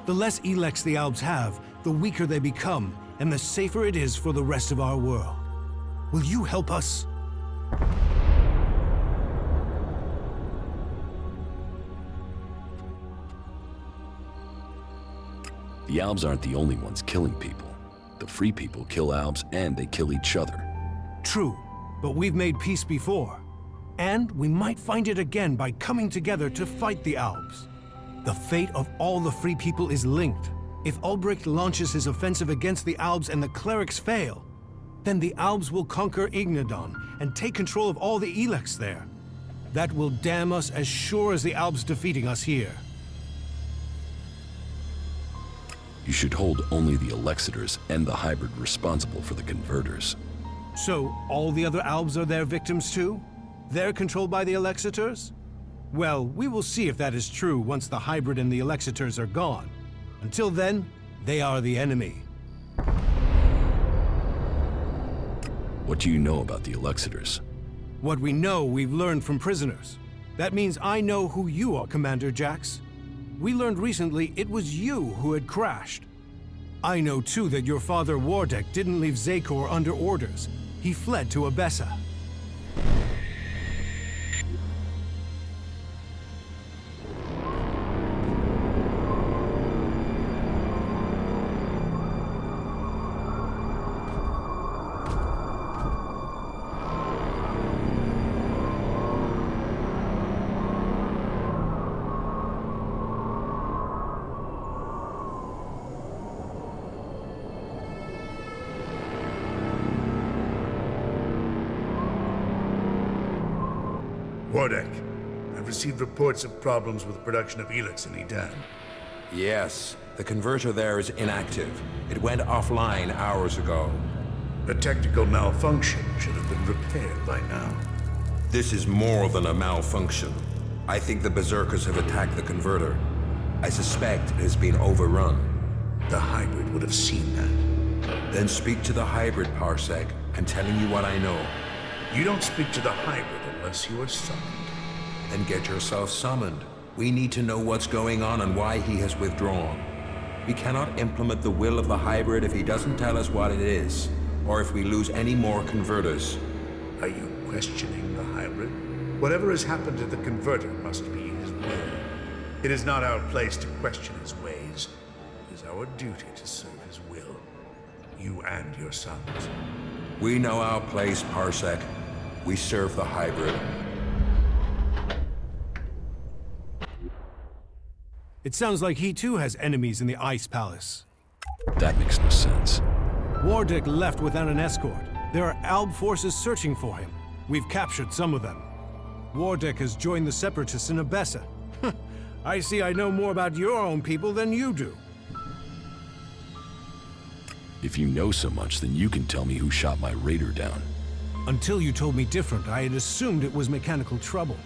The less ELEX the Albs have, the weaker they become, and the safer it is for the rest of our world. Will you help us? The Albs aren't the only ones killing people. The free people kill Albs and they kill each other. True, but we've made peace before. And we might find it again by coming together to fight the Albs. The fate of all the free people is linked. If Ulbricht launches his offensive against the Albs and the clerics fail, then the Albs will conquer Ignadon and take control of all the ELEX there. That will damn us as sure as the Albs defeating us here. You should hold only the Elexitors and the hybrid responsible for the converters. So, all the other Albs are their victims too? They're controlled by the Elexitors? Well, we will see if that is true once the hybrid and the Elexitors are gone. Until then, they are the enemy. What do you know about the Elexitors? What we know, we've learned from prisoners. That means I know who you are, Commander Jax. We learned recently it was you who had crashed. I know too that your father Wardek didn't leave Zakor under orders. He fled to Abessa. Wardek, I've received reports of problems with the production of ELEX in Edan. Yes, the converter there is inactive. It went offline hours ago. A technical malfunction should have been repaired by now. This is more than a malfunction. I think the Berserkers have attacked the converter. I suspect it has been overrun. The hybrid would have seen that. Then speak to the hybrid, Parsec. I'm telling you what I know. You don't speak to the hybrid unless you are summoned. Then get yourself summoned. We need to know what's going on and why he has withdrawn. We cannot implement the will of the hybrid if he doesn't tell us what it is, or if we lose any more converters. Are you questioning the hybrid? Whatever has happened to the converter must be his will. It is not our place to question his ways. It is our duty to serve his will. You and your sons. We know our place, Parsec. We serve the hybrid. It sounds like he too has enemies in the Ice Palace. That makes no sense. Wardek left without an escort. There are Alb forces searching for him. We've captured some of them. Wardek has joined the Separatists in Abessa. I see I know more about your own people than you do. If you know so much, then you can tell me who shot my raider down. Until you told me different, I had assumed it was mechanical trouble.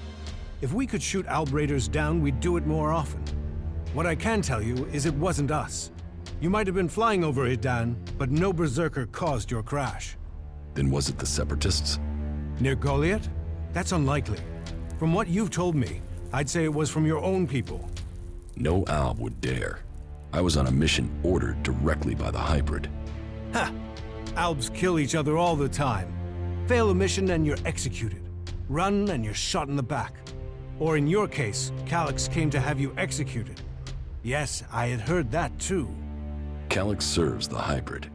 If we could shoot Alb raiders down, we'd do it more often. What I can tell you is it wasn't us. You might have been flying over Idan, but no Berserker caused your crash. Then was it the Separatists? Near Goliath? That's unlikely. From what you've told me, I'd say it was from your own people. No Alb would dare. I was on a mission ordered directly by the hybrid. Ha! Albs kill each other all the time. Fail a mission and you're executed. Run and you're shot in the back. Or in your case, Calyx came to have you executed. Yes, I had heard that too. Calyx serves the hybrid.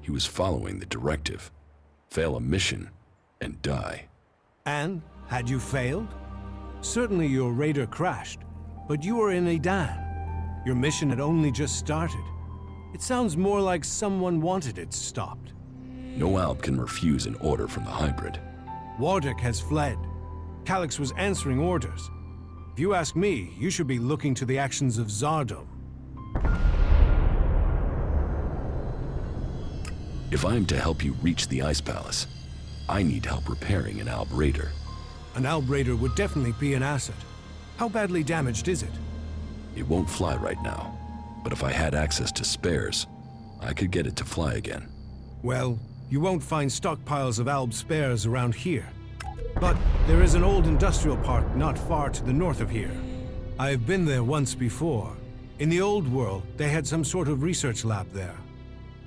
He was following the directive. Fail a mission and die. And, had you failed? Certainly your raider crashed, but you were in Edan. Your mission had only just started. It sounds more like someone wanted it stopped. No Alb can refuse an order from the hybrid. Wardek has fled. Calyx was answering orders. If you ask me, you should be looking to the actions of Zardom. If I am to help you reach the Ice Palace, I need help repairing an Alb raider. An Alb raider would definitely be an asset. How badly damaged is it? It won't fly right now, but if I had access to spares, I could get it to fly again. Well, you won't find stockpiles of Alb spares around here. But there is an old industrial park not far to the north of here. I have been there once before. In the old world, they had some sort of research lab there.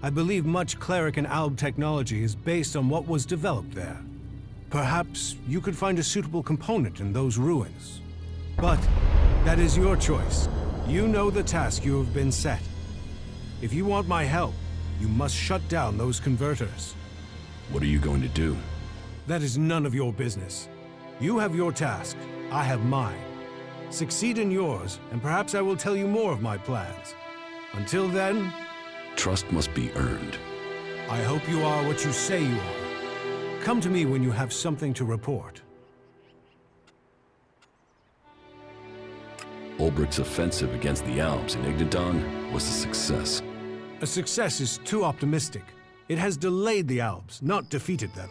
I believe much cleric and Alb technology is based on what was developed there. Perhaps you could find a suitable component in those ruins. But that is your choice. You know the task you have been set. If you want my help, you must shut down those converters. What are you going to do? That is none of your business. You have your task, I have mine. Succeed in yours, and perhaps I will tell you more of my plans. Until then, Trust must be earned. I hope you are what you say you are. Come to me when you have something to report. Ulbricht's offensive against the Alps in Ignadon was a success. A success is too optimistic. It has delayed the Alps, not defeated them.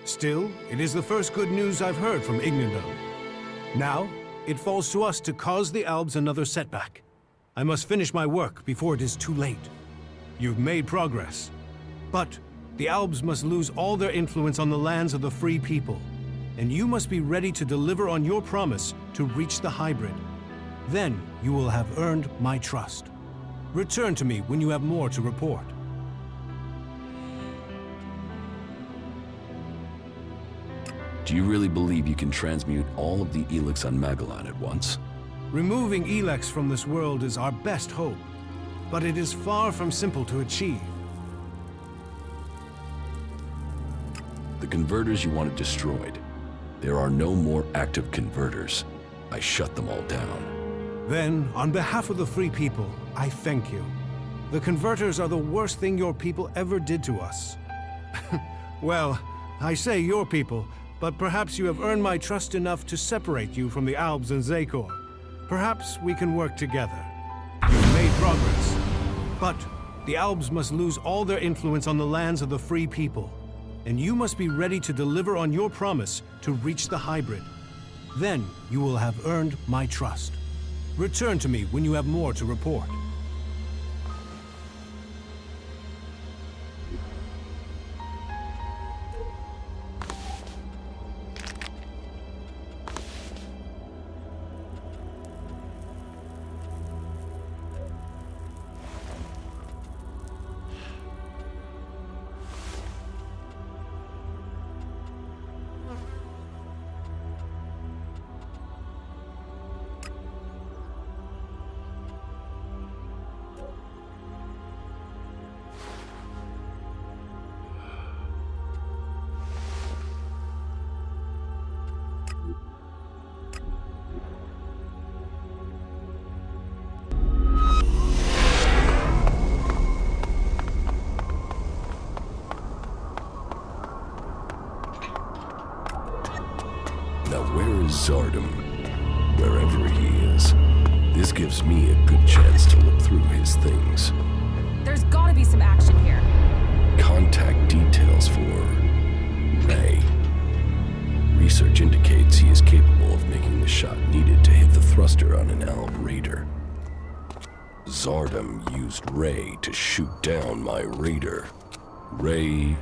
Still, it is the first good news I've heard from Ignadon. Now, it falls to us to cause the Alps another setback. I must finish my work before it is too late. You've made progress. But the Alps must lose all their influence on the lands of the free people. And you must be ready to deliver on your promise to reach the hybrid. Then you will have earned my trust. Return to me when you have more to report. Do you really believe you can transmute all of the ELEX on Magellan at once? Removing ELEX from this world is our best hope, but it is far from simple to achieve. The converters you wanted destroyed. There are no more active converters. I shut them all down. Then, on behalf of the free people, I thank you. The converters are the worst thing your people ever did to us. Well, I say your people, but perhaps you have earned my trust enough to separate you from the Alps and Zakor. Perhaps we can work together. You've made progress. But the Alps must lose all their influence on the lands of the free people. And you must be ready to deliver on your promise to reach the hybrid. Then you will have earned my trust. Return to me when you have more to report. Now where is Zardom? Wherever he is. This gives me a good chance to look through his things. There's gotta be some action here. Contact details for Ray. Research indicates he is capable of making the shot needed to hit the thruster on an Alb Raider. Zardom used Ray to shoot down my Raider. Ray.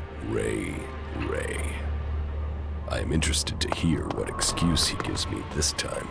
I am interested to hear what excuse he gives me this time.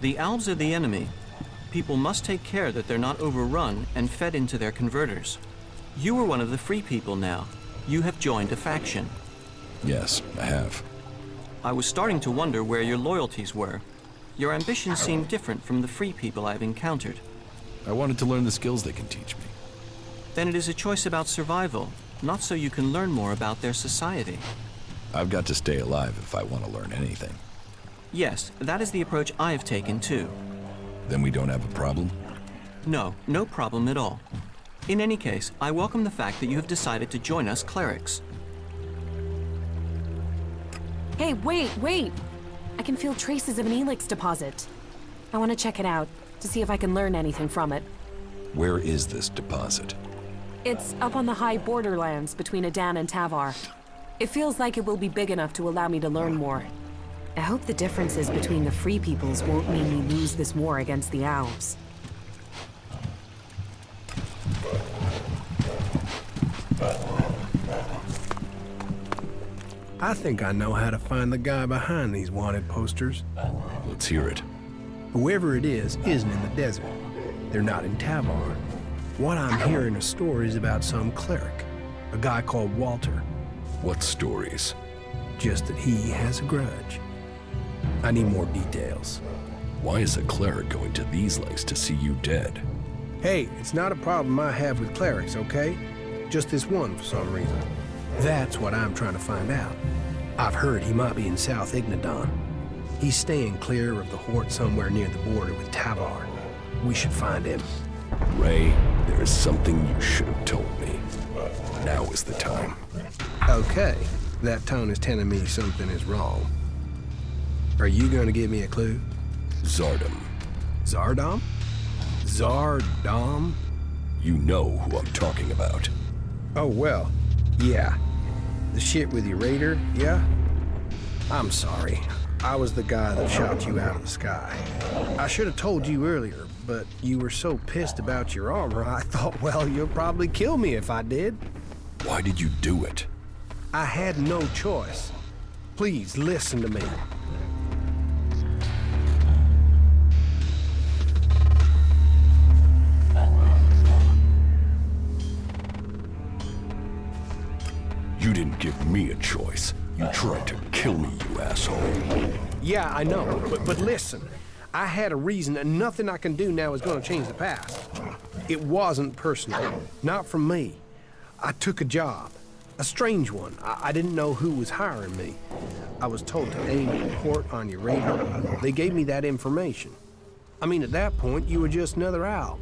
The Alps are the enemy. People must take care that they're not overrun and fed into their converters. You are one of the free people now. You have joined a faction. Yes, I have. I was starting to wonder where your loyalties were. Your ambitions seem different from the free people I've encountered. I wanted to learn the skills they can teach me. then it is a choice about survival, not so you can learn more about their society. I've got to stay alive if I want to learn anything. Yes, that is the approach I have taken too. Then we don't have a problem? No, no problem at all. In any case, I welcome the fact that you have decided to join us clerics. Hey, wait! I can feel traces of an ELEX deposit. I want to check it out, to see if I can learn anything from it. Where is this deposit? It's up on the high borderlands between Adan and Tavar. It feels like it will be big enough to allow me to learn more. I hope the differences between the Free Peoples won't mean we lose this war against the Alps. I think I know how to find the guy behind these wanted posters. Let's hear it. Whoever it is isn't in the desert. They're not in Tavar. What I'm hearing are stories about some cleric, a guy called Walter. What stories? Just that he has a grudge. I need more details. Why is a cleric going to these lengths to see you dead? Hey, it's not a problem I have with clerics, okay? Just this one for some reason. That's what I'm trying to find out. I've heard he might be in South Ignadon. He's staying clear of the Hort somewhere near the border with Tavar. We should find him. Ray, there is something you should have told me. Now is the time. Okay, that tone is telling me something is wrong. Are you going to give me a clue? Zardom. Zardom? Zardom? You know who I'm talking about. Oh, well, yeah. The shit with your raider, yeah? I'm sorry. I was the guy that shot you out of the sky. I should have told you earlier, but you were so pissed about your armor, I thought, well, you'll probably kill me if I did. Why did you do it? I had no choice. Please, listen to me. You didn't give me a choice. You tried to kill me, you asshole. Yeah, I know, but listen. I had a reason, and nothing I can do now is going to change the past. It wasn't personal. Not from me. I took a job. A strange one. I didn't know who was hiring me. I was told to aim a report on your radar. They gave me that information. I mean, at that point, you were just another owl.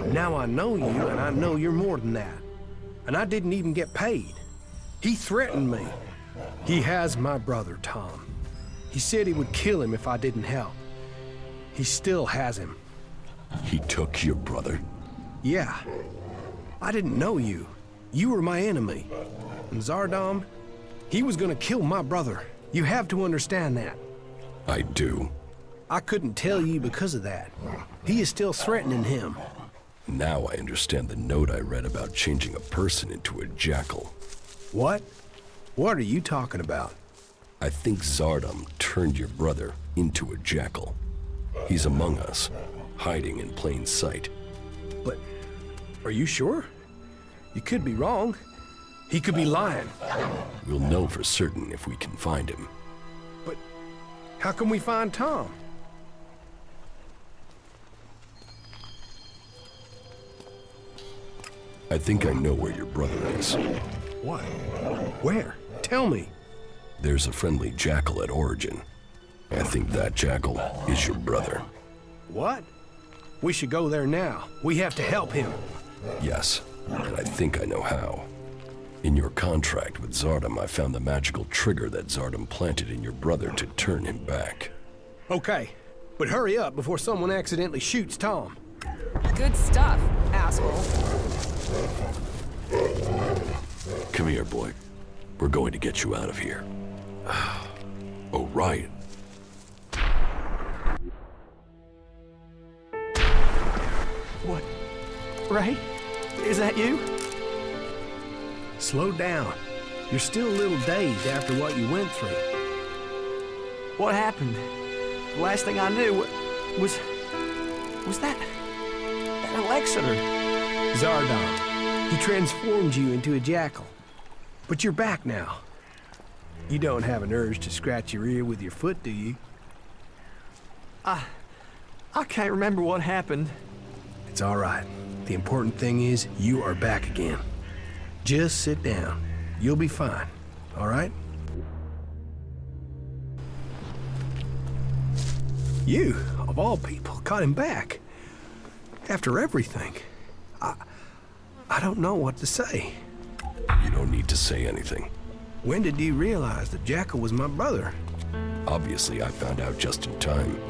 Now I know you, and I know you're more than that. And I didn't even get paid. He threatened me. He has my brother, Tom. He said he would kill him if I didn't help. He still has him. He took your brother? Yeah. I didn't know you. You were my enemy. And Zardom, he was gonna kill my brother. You have to understand that. I do. I couldn't tell you because of that. He is still threatening him. Now I understand the note I read about changing a person into a jackal. What? What are you talking about? I think Zardom turned your brother into a jackal. He's among us, hiding in plain sight. But are you sure? You could be wrong. He could be lying. We'll know for certain if we can find him. But how can we find Tom? I think I know where your brother is. What? Where? Tell me. There's a friendly jackal at Origin. I think that jackal is your brother. What? We should go there now. We have to help him. Yes, and I think I know how. In your contract with Zardom, I found the magical trigger that Zardom planted in your brother to turn him back. Okay, but hurry up before someone accidentally shoots Tom. Good stuff, asshole. Come here, boy. We're going to get you out of here. Oh, right. What? Ray? Is that you? Slow down. You're still a little dazed after what you went through. What happened? The last thing I knew was that an Alexander. Zardom. He transformed you into a jackal. But you're back now. You don't have an urge to scratch your ear with your foot, do you? I can't remember what happened. It's all right. The important thing is you are back again. Just sit down. You'll be fine, all right? You, of all people, got him back. After everything. I don't know what to say. You don't need to say anything. When did you realize that Jackal was my brother? Obviously, I found out just in time.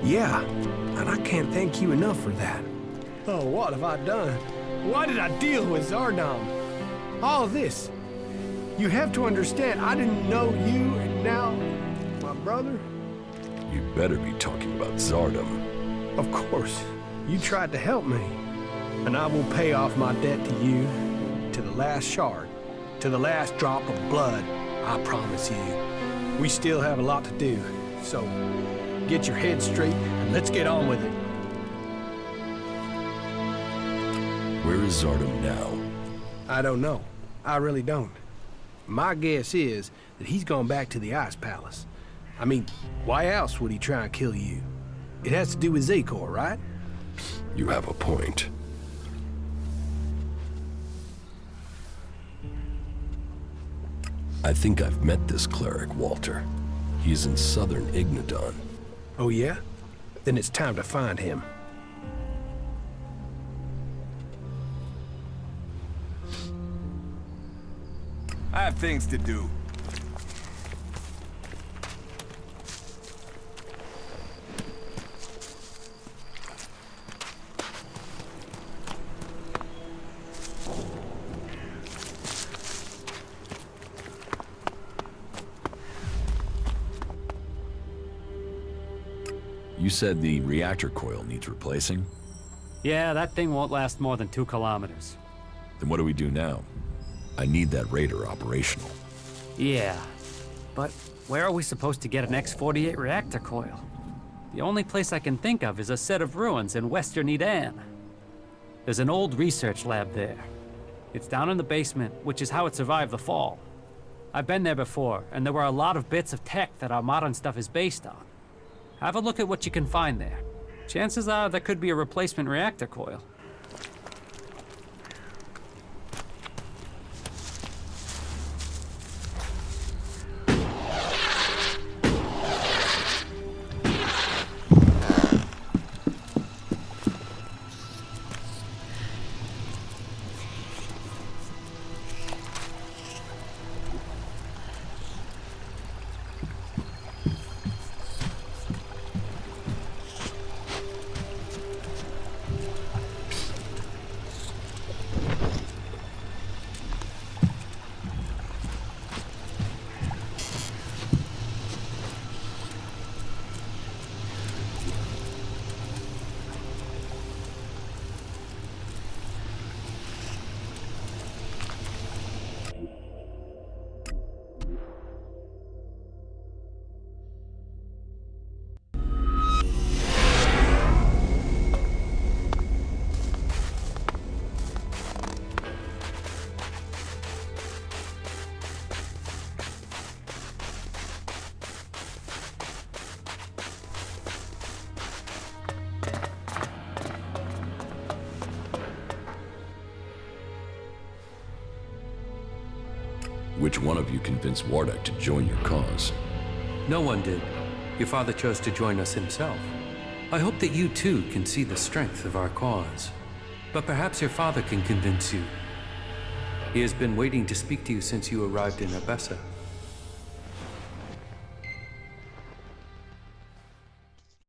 Yeah, and I can't thank you enough for that. Oh, what have I done? Why did I deal with Zardom? All this. You have to understand, I didn't know you, and now my brother? You'd better be talking about Zardom. Of course. You tried to help me. And I will pay off my debt to you, to the last shard, to the last drop of blood, I promise you. We still have a lot to do, so get your head straight and let's get on with it. Where is Zardom now? I don't know. I really don't. My guess is that he's gone back to the Ice Palace. I mean, why else would he try and kill you? It has to do with Zakor, right? You have a point. I think I've met this cleric, Walter. He's in southern Ignadon. Oh yeah? Then it's time to find him. I have things to do. You said the reactor coil needs replacing? Yeah, that thing won't last more than 2 kilometers. Then what do we do now? I need that Raider operational. Yeah, but where are we supposed to get an X-48 reactor coil? The only place I can think of is a set of ruins in western Edan. There's an old research lab there. It's down in the basement, which is how it survived the fall. I've been there before, and there were a lot of bits of tech that our modern stuff is based on. Have a look at what you can find there. Chances are there could be a replacement reactor coil. Which one of you convinced Wardak to join your cause? No one did. Your father chose to join us himself. I hope that you too can see the strength of our cause. But perhaps your father can convince you. He has been waiting to speak to you since you arrived in Abessa.